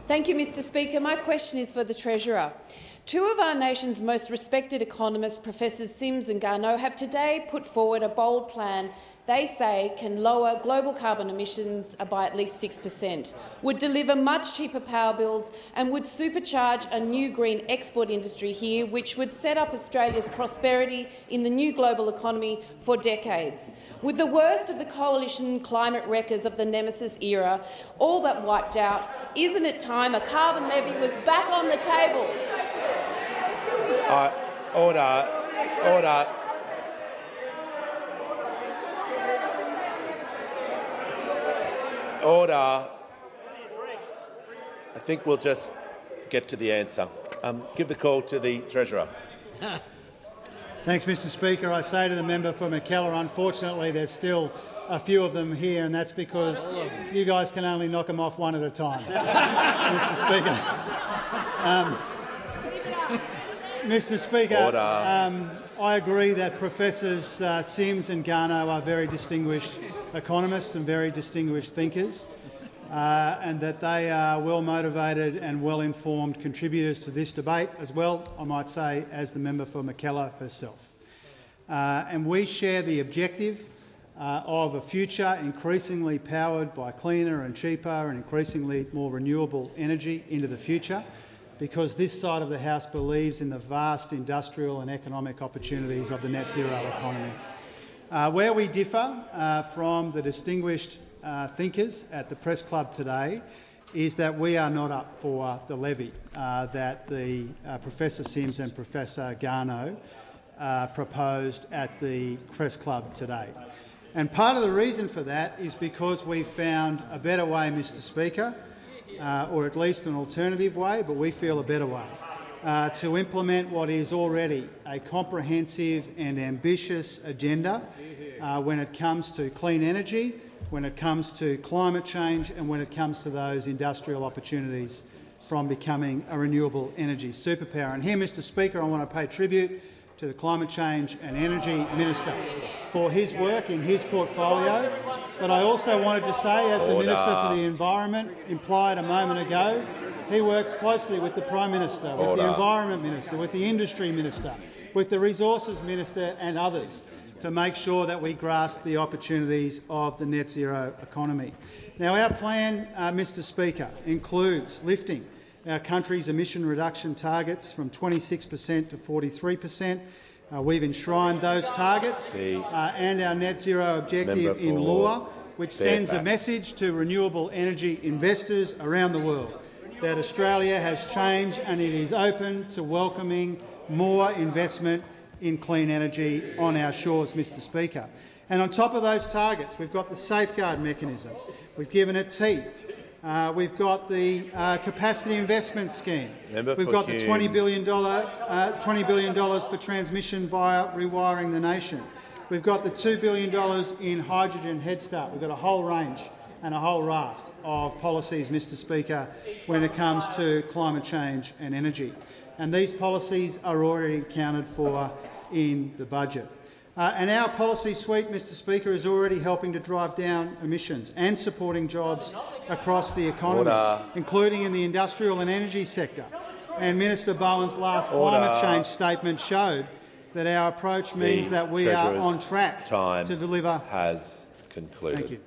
Speaker 8: Thank you, Mr Speaker. My question is for the Treasurer. Two of our nation's most respected economists, Professors Sims and Garnaut, have today put forward a bold plan they say can lower global carbon emissions by at least 6%, would deliver much cheaper power bills and would supercharge a new green export industry here, which would set up Australia's prosperity in the new global economy for decades. With the worst of the coalition climate wreckers of the Nemesis era all but wiped out, isn't it time a carbon levy was back on the table?
Speaker 1: Order. Order. I think we'll just get to the answer. Give the call to the Treasurer.
Speaker 9: Thanks, Mr Speaker. I say to the member for McKellar, unfortunately there's still a few of them here, and that's because you guys can only knock them off one at a time. Mr Speaker. Mr Speaker, I agree that Professors Sims and Garnaut are very distinguished economists and very distinguished thinkers, and that they are well-motivated and well-informed contributors to this debate as well, I might say, as the member for McKellar herself. And we share the objective of a future increasingly powered by cleaner and cheaper and increasingly more renewable energy into the future, because this side of the House believes in the vast industrial and economic opportunities of the net zero economy. Where we differ from the distinguished thinkers at the Press Club today is that we are not up for the levy that the Professor Sims and Professor Garnaut proposed at the Press Club today. And part of the reason for that is because we found a better way, Mr Speaker, or at least an alternative way, but we feel a better way, to implement what is already a comprehensive and ambitious agenda when it comes to clean energy, when it comes to climate change and when it comes to those industrial opportunities from becoming a renewable energy superpower. And here, Mr Speaker, I want to pay tribute to the Climate Change and Energy Minister for his work in his portfolio. But I also wanted to say, as the Minister for the Environment implied a moment ago, he works closely with the Prime Minister, with the Environment Minister, with the Industry Minister, with the Resources Minister and others to make sure that we grasp the opportunities of the net zero economy. Now, our plan, Mr Speaker, includes lifting our country's emission reduction targets from 26% to 43%. We've enshrined those targets and our net zero objective in law, which sends a message to renewable energy investors around the world that Australia has changed and it is open to welcoming more investment in clean energy on our shores, Mr Speaker. And on top of those targets, we've got the safeguard mechanism. We've given it teeth. We've got the capacity investment scheme. We've got the $20 billion for transmission via Rewiring the Nation. We've got the $2 billion in Hydrogen Head Start. We've got a whole range and a whole raft of policies, Mr Speaker, when it comes to climate change and energy. And these policies are already accounted for in the budget. And our policy suite, Mr Speaker, is already helping to drive down emissions and supporting jobs across the economy, including in the industrial and energy sector. And Minister Bowen's last climate change statement showed that our approach means that we are on track to deliver.
Speaker 1: Has concluded.
Speaker 9: Thank you.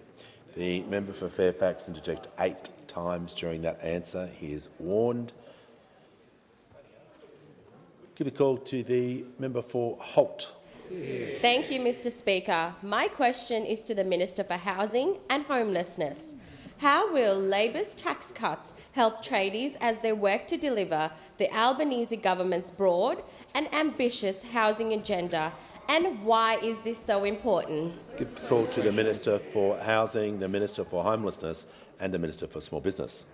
Speaker 1: The member for Fairfax interjected 8 times during that answer. He is warned. Give the call to the member for Holt.
Speaker 6: Thank you, Mr Speaker. My question is to the Minister for Housing and Homelessness. How will Labor's tax cuts help tradies as they work to deliver the Albanese government's broad and ambitious housing agenda, and why is this so important?
Speaker 1: Give the call to the Minister for Housing, the Minister for Homelessness and the Minister for Small Business.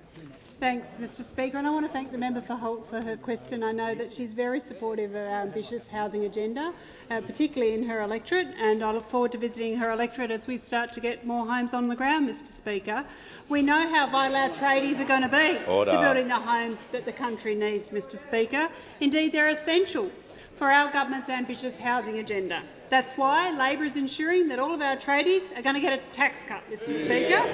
Speaker 11: Thanks, Mr Speaker, and I want to thank the member for Holt for her question. I know that she's very supportive of our ambitious housing agenda, particularly in her electorate, and I look forward to visiting her electorate as we start to get more homes on the ground, Mr Speaker. We know how vital our tradies are going to be to building the homes that the country needs, Mr Speaker. Indeed, they're essential for our government's ambitious housing agenda. That's why Labor is ensuring that all of our tradies are going to get a tax cut, Mr Speaker.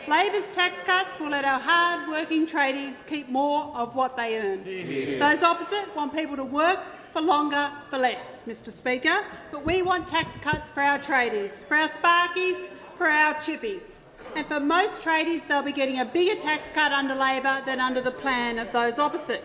Speaker 11: Labor's tax cuts will let our hard-working tradies keep more of what they earn. Those opposite want people to work for longer for less, Mr Speaker. But we want tax cuts for our tradies, for our sparkies, for our chippies. And for most tradies, they'll be getting a bigger tax cut under Labor than under the plan of those opposite.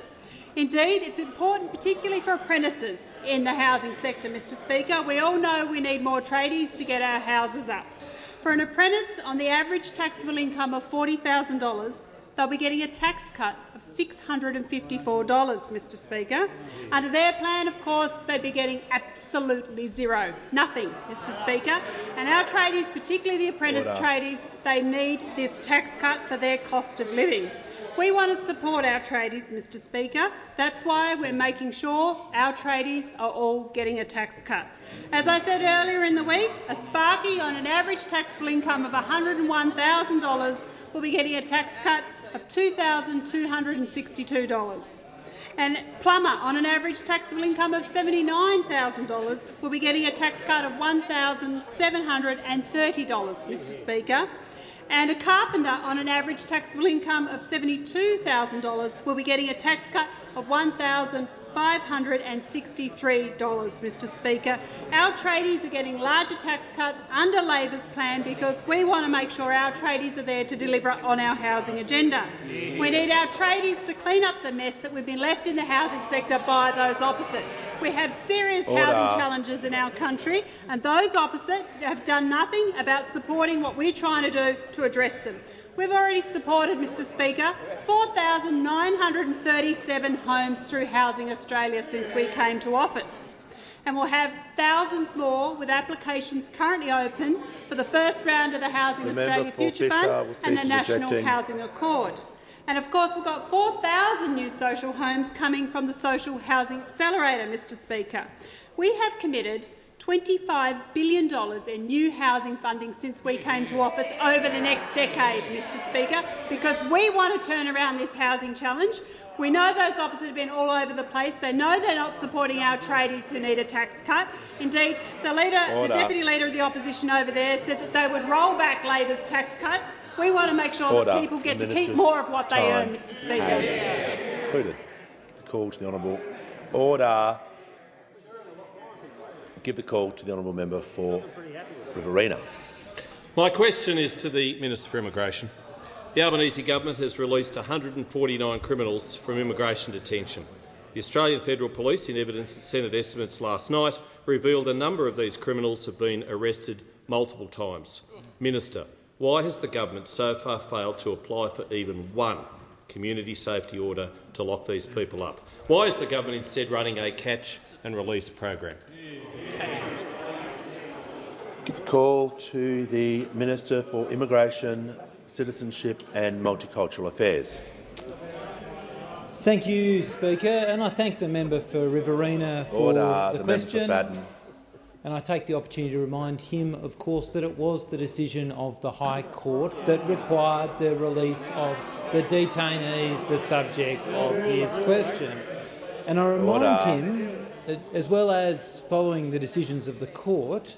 Speaker 11: Indeed, it's important, particularly for apprentices in the housing sector, Mr Speaker. We all know we need more tradies to get our houses up. For an apprentice on the average taxable income of $40,000, they'll be getting a tax cut of $654, Mr Speaker. Under their plan, of course, they'd be getting absolutely zero, nothing, Mr Speaker. And our tradies, particularly the apprentice tradies, they need this tax cut for their cost of living. We want to support our tradies, Mr Speaker. That's why we're making sure our tradies are all getting a tax cut. As I said earlier in the week, a sparky on an average taxable income of $101,000 will be getting a tax cut of $2,262. And plumber on an average taxable income of $79,000 will be getting a tax cut of $1,730, Mr Speaker. And a carpenter on an average taxable income of $72,000 will be getting a tax cut of $1,563, Mr Speaker. Our tradies are getting larger tax cuts under Labor's plan because we want to make sure our tradies are there to deliver on our housing agenda. We need our tradies to clean up the mess that we've been left in the housing sector by those opposite. We have serious housing challenges in our country, and those opposite have done nothing about supporting what we're trying to do to address them. We've already supported, Mr Speaker, 4,937 homes through Housing Australia since we came to office. And we'll have thousands more with applications currently open for the first round of the Housing Australia Future Fund and the National Housing Accord. And of course, we've got 4,000 new social homes coming from the Social Housing Accelerator, Mr Speaker. We have committed $25 billion in new housing funding since we came to office over the next decade, Mr Speaker, because we want to turn around this housing challenge. We know those opposite have been all over the place. They know they're not supporting our tradies who need a tax cut. Indeed, the Deputy Leader of the Opposition over there said that they would roll back Labor's tax cuts. We want to make sure that people get to keep more of what they earn, Mr Speaker.
Speaker 1: Concluded. The call to the honourable order. Give the call to the honourable member for Riverina.
Speaker 12: My question is to the Minister for Immigration. The Albanese government has released 149 criminals from immigration detention. The Australian Federal Police, in evidence at Senate estimates last night, revealed a number of these criminals have been arrested multiple times. Minister, why has the government so far failed to apply for even one community safety order to lock these people up? Why is the government instead running a catch and release program?
Speaker 1: Give the call to the Minister for Immigration, Citizenship and Multicultural Affairs.
Speaker 3: Thank you, Speaker, and I thank the member for Riverina for the question. And I take the opportunity to remind him, of course, that it was the decision of the High Court that required the release of the detainees, the subject of his question. And I remind him that, as well as following the decisions of the court,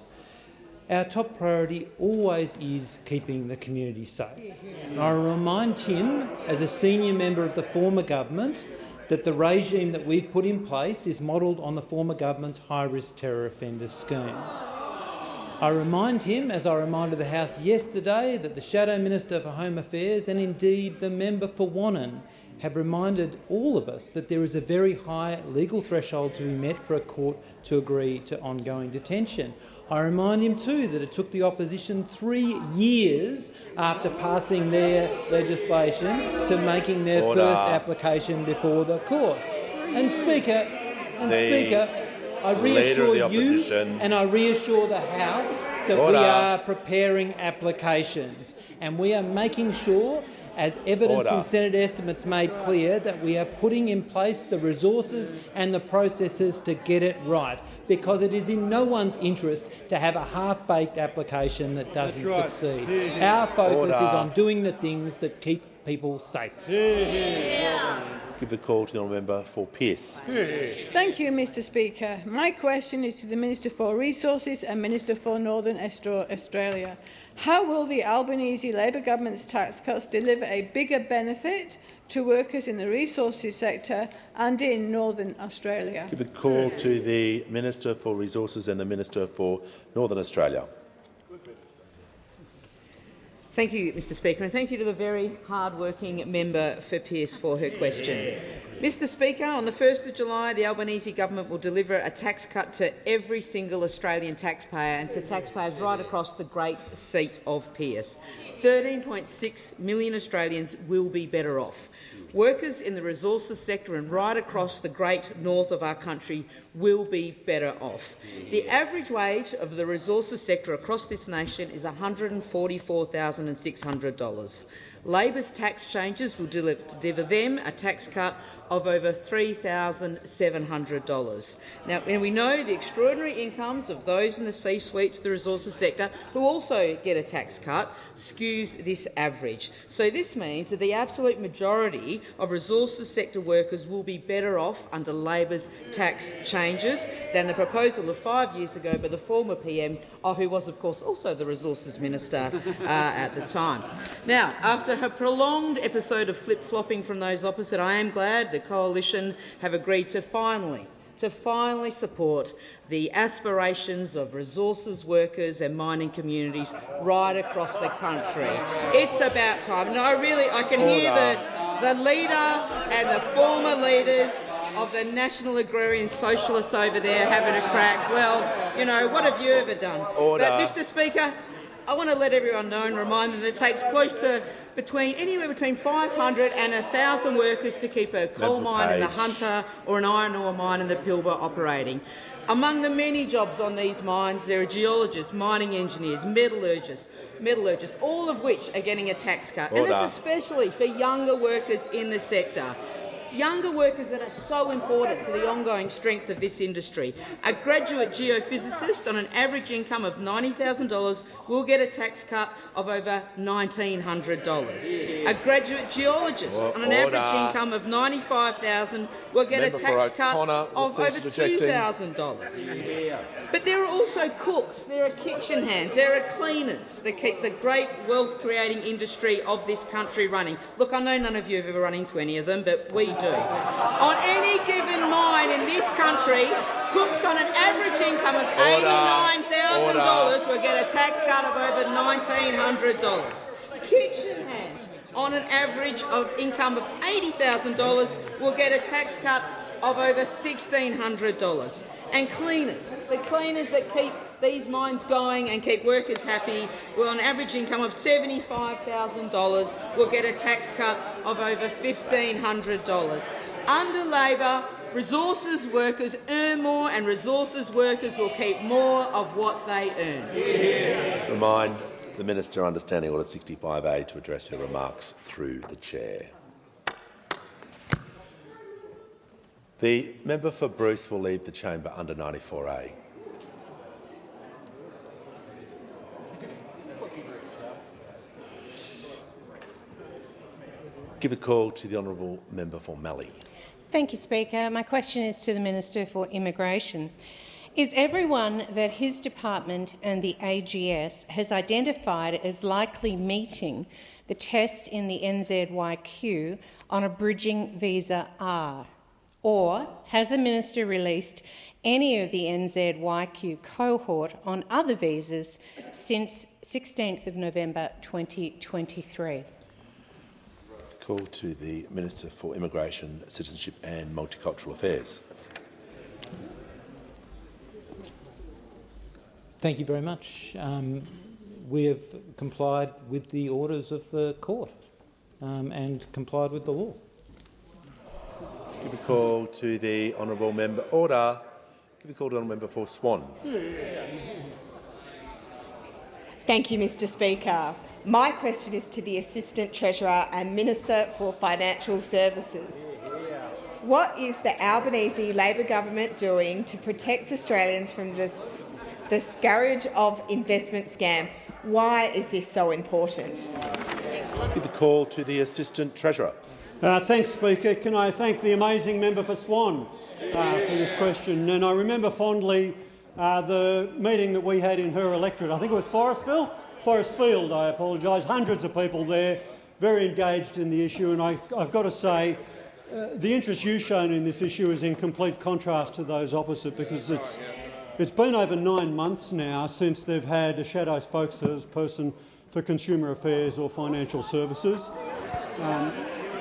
Speaker 3: our top priority always is keeping the community safe. And I remind him, as a senior member of the former government, that the regime that we've put in place is modelled on the former government's high-risk terror offender scheme. I remind him, as I reminded the House yesterday, that the Shadow Minister for Home Affairs and indeed the member for Wannon have reminded all of us that there is a very high legal threshold to be met for a court to agree to ongoing detention. I remind him too that it took the opposition 3 years after passing their legislation to making their first application before the court. And Speaker, I reassure you and I reassure the House that we are preparing applications and we are making sure, as evidence in Senate estimates made clear, that we are putting in place the resources and the processes to get it right, because it is in no one's interest to have a half-baked application that doesn't succeed. Our focus is on doing the things that keep people safe.
Speaker 1: Give the call to the honourable member for Pearce.
Speaker 14: Thank you, Mr Speaker. My question is to the Minister for Resources and Minister for Northern Australia. How will the Albanese Labor government's tax cuts deliver a bigger benefit to workers in the resources sector and in Northern Australia?
Speaker 1: Give the call to the Minister for Resources and the Minister for Northern Australia.
Speaker 15: Thank you, Mr Speaker, and thank you to the very hard-working member for Pearce for her question. Mr Speaker, on the 1st of July, the Albanese government will deliver a tax cut to every single Australian taxpayer and to taxpayers right across the great seat of Pearce. 13.6 million Australians will be better off. Workers in the resources sector and right across the great north of our country will be better off. The average wage of the resources sector across this nation is $144,600. Labor's tax changes will deliver them a tax cut of over $3,700. Now, and we know the extraordinary incomes of those in the C-suites of the resources sector who also get a tax cut skews this average. So this means that the absolute majority of resources sector workers will be better off under Labor's tax changes than the proposal of 5 years ago by the former PM, who was, of course, also the resources minister at the time. Now, after her prolonged episode of flip-flopping from those opposite, I am glad the Coalition have agreed to finally support the aspirations of resources workers and mining communities right across the country. It's about time. No, I can hear the leader and the former leaders of the National Agrarian Socialists over there having a crack. Well, you know, what have you ever done? But, Mr Speaker, I want to let everyone know and remind them that it takes close to anywhere between 500 and 1,000 workers to keep a coal mine in the Hunter or an iron ore mine in the Pilbara operating. Among the many jobs on these mines, there are geologists, mining engineers, metallurgists, all of which are getting a tax cut. And it's especially for younger workers in the sector. Younger workers that are so important to the ongoing strength of this industry. A graduate geophysicist on an average income of $90,000 will get a tax cut of over $1,900. A graduate geologist on an average income of $95,000 will get a tax cut of over $2,000. But there are also cooks, there are kitchen hands, there are cleaners that keep the great wealth-creating industry of this country running. Look, I know none of you have ever run into any of them, but we do. On any given mine in this country, cooks on an average income of $89,000 will get a tax cut of over $1,900. Kitchen hands on an average of income of $80,000 will get a tax cut of over $1,600. And cleaners, the cleaners that keep these mines going and keep workers happy, will on average income of $75,000 will get a tax cut of over $1,500. Under Labor, resources workers earn more and resources workers will keep more of what they earn.
Speaker 1: Remind the Minister understanding Order 65A to address her remarks through the chair. The member for Bruce will leave the chamber under 94A. Give a call to the honourable member for Mallee.
Speaker 16: Thank you, Speaker. My question is to the Minister for Immigration. Is everyone that his department and the AGS has identified as likely meeting the test in the NZYQ on a bridging visa are Or has the minister released any of the NZYQ cohort on other visas since 16th of November 2023?
Speaker 1: Call to the Minister for Immigration, Citizenship and Multicultural Affairs.
Speaker 3: Thank you very much. We have complied with the orders of the court and complied with the law.
Speaker 1: Give a call to the honourable member. Order. Give a call to the honourable member for Swan.
Speaker 10: Thank you, Mr Speaker. My question is to the Assistant Treasurer and Minister for Financial Services. What is the Albanese Labor government doing to protect Australians from the scourge of investment scams? Why is this so important?
Speaker 1: Give the call to the Assistant Treasurer.
Speaker 17: Thanks, Speaker. Can I thank the amazing member for Swan for this question? And I remember fondly the meeting that we had in her electorate. I think it was Forestfield, I apologise. Hundreds of people there, very engaged in the issue. And I've got to say, the interest you've shown in this issue is in complete contrast to those opposite, because it's been over 9 months now since they've had a shadow spokesperson for Consumer Affairs or Financial Services.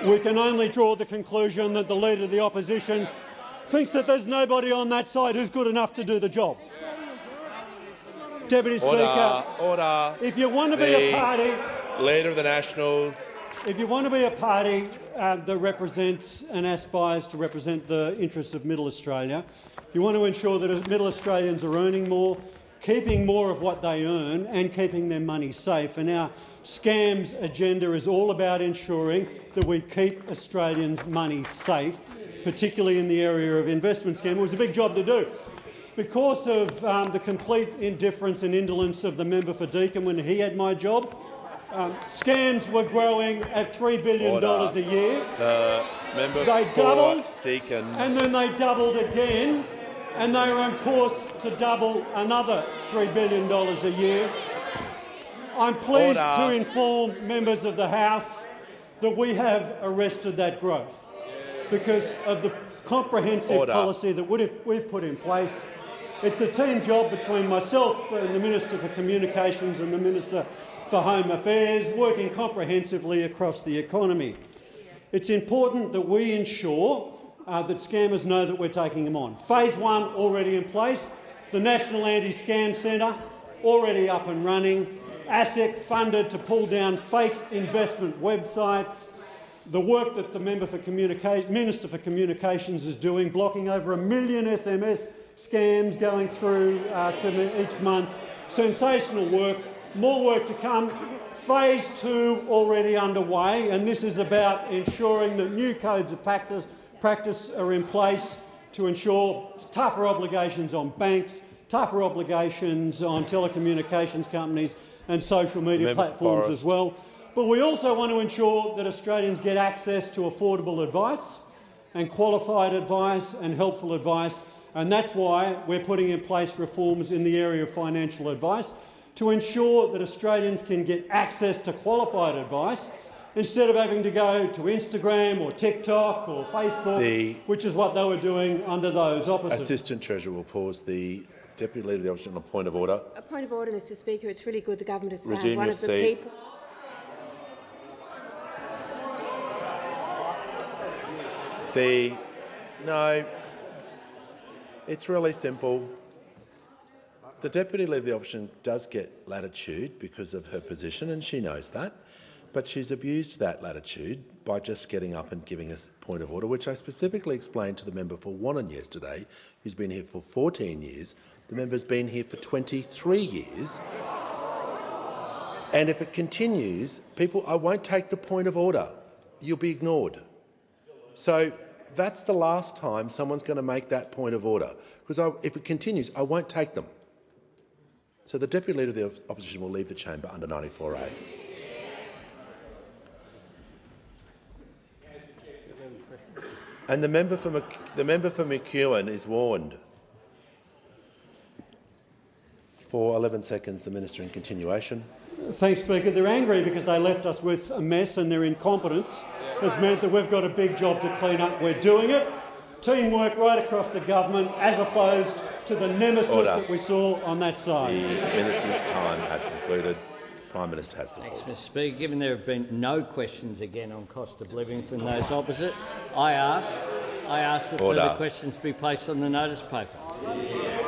Speaker 17: We can only draw the conclusion that the Leader of the Opposition thinks that there's nobody on that side who's good enough to do the job. Deputy Speaker, if you want to be a party,
Speaker 1: Leader of the Nationals.
Speaker 17: If you want to be a party that represents and aspires to represent the interests of Middle Australia, you want to ensure that Middle Australians are earning more, keeping more of what they earn and keeping their money safe. And our scams agenda is all about ensuring that we keep Australians' money safe, particularly in the area of investment scam. It was a big job to do. Because of the complete indifference and indolence of the member for Deakin when he had my job, scams were growing at $3 billion a year.
Speaker 1: The member
Speaker 17: they
Speaker 1: for
Speaker 17: doubled,
Speaker 1: Deakin.
Speaker 17: And then they doubled again, and they were on course to double another $3 billion a year. I'm pleased to inform members of the House that we have arrested that growth because of the comprehensive policy that we've put in place. It's a team job between myself and the Minister for Communications and the Minister for Home Affairs, working comprehensively across the economy. It's important that we ensure that scammers know that we're taking them on. Phase 1 already in place, the National Anti-Scam Centre already up and running, ASIC funded to pull down fake investment websites, the work that the Minister for Communications is doing, blocking over 1 million SMS scams going through to me each month. Sensational work, more work to come. Phase 2 already underway, and this is about ensuring that new codes of practice are in place to ensure tougher obligations on banks, tougher obligations on telecommunications companies and social media platforms as well. But we also want to ensure that Australians get access to affordable advice and qualified advice and helpful advice, and that's why we're putting in place reforms in the area of financial advice to ensure that Australians can get access to qualified advice instead of having to go to Instagram or TikTok or Facebook, which is what they were doing under those opposites.
Speaker 1: Assistant Treasurer will pause. The Deputy Leader of the Opposition on a point of order.
Speaker 18: A point of order, Mr Speaker. It's really good the government has found
Speaker 1: Resume
Speaker 18: one
Speaker 1: your
Speaker 18: of the
Speaker 1: seat.
Speaker 18: people.
Speaker 1: No, it's really simple. The Deputy Leader of the Opposition does get latitude because of her position, and she knows that, but she's abused that latitude by just getting up and giving a point of order, which I specifically explained to the member for Wannon yesterday, who's been here for 14 years. The member's been here for 23 years. And if it continues, I won't take the point of order. You'll be ignored. So that's the last time someone's going to make that point of order, because if it continues, I won't take them. So the Deputy Leader of the Opposition will leave the chamber under 94A. And the member for McEwen is warned. For 11 seconds, the Minister in continuation.
Speaker 17: Thanks, Speaker. They're angry because they left us with a mess, and their incompetence has meant that we've got a big job to clean up. We're doing it. teamwork right across the government as opposed to the nemesis
Speaker 1: Order.
Speaker 17: that we saw on that side.
Speaker 1: The minister's time has concluded. Prime Minister has the floor.
Speaker 19: Thanks, Mr Speaker. Given there have been no questions again on cost of living from those opposite, I ask that further questions be placed on the notice paper.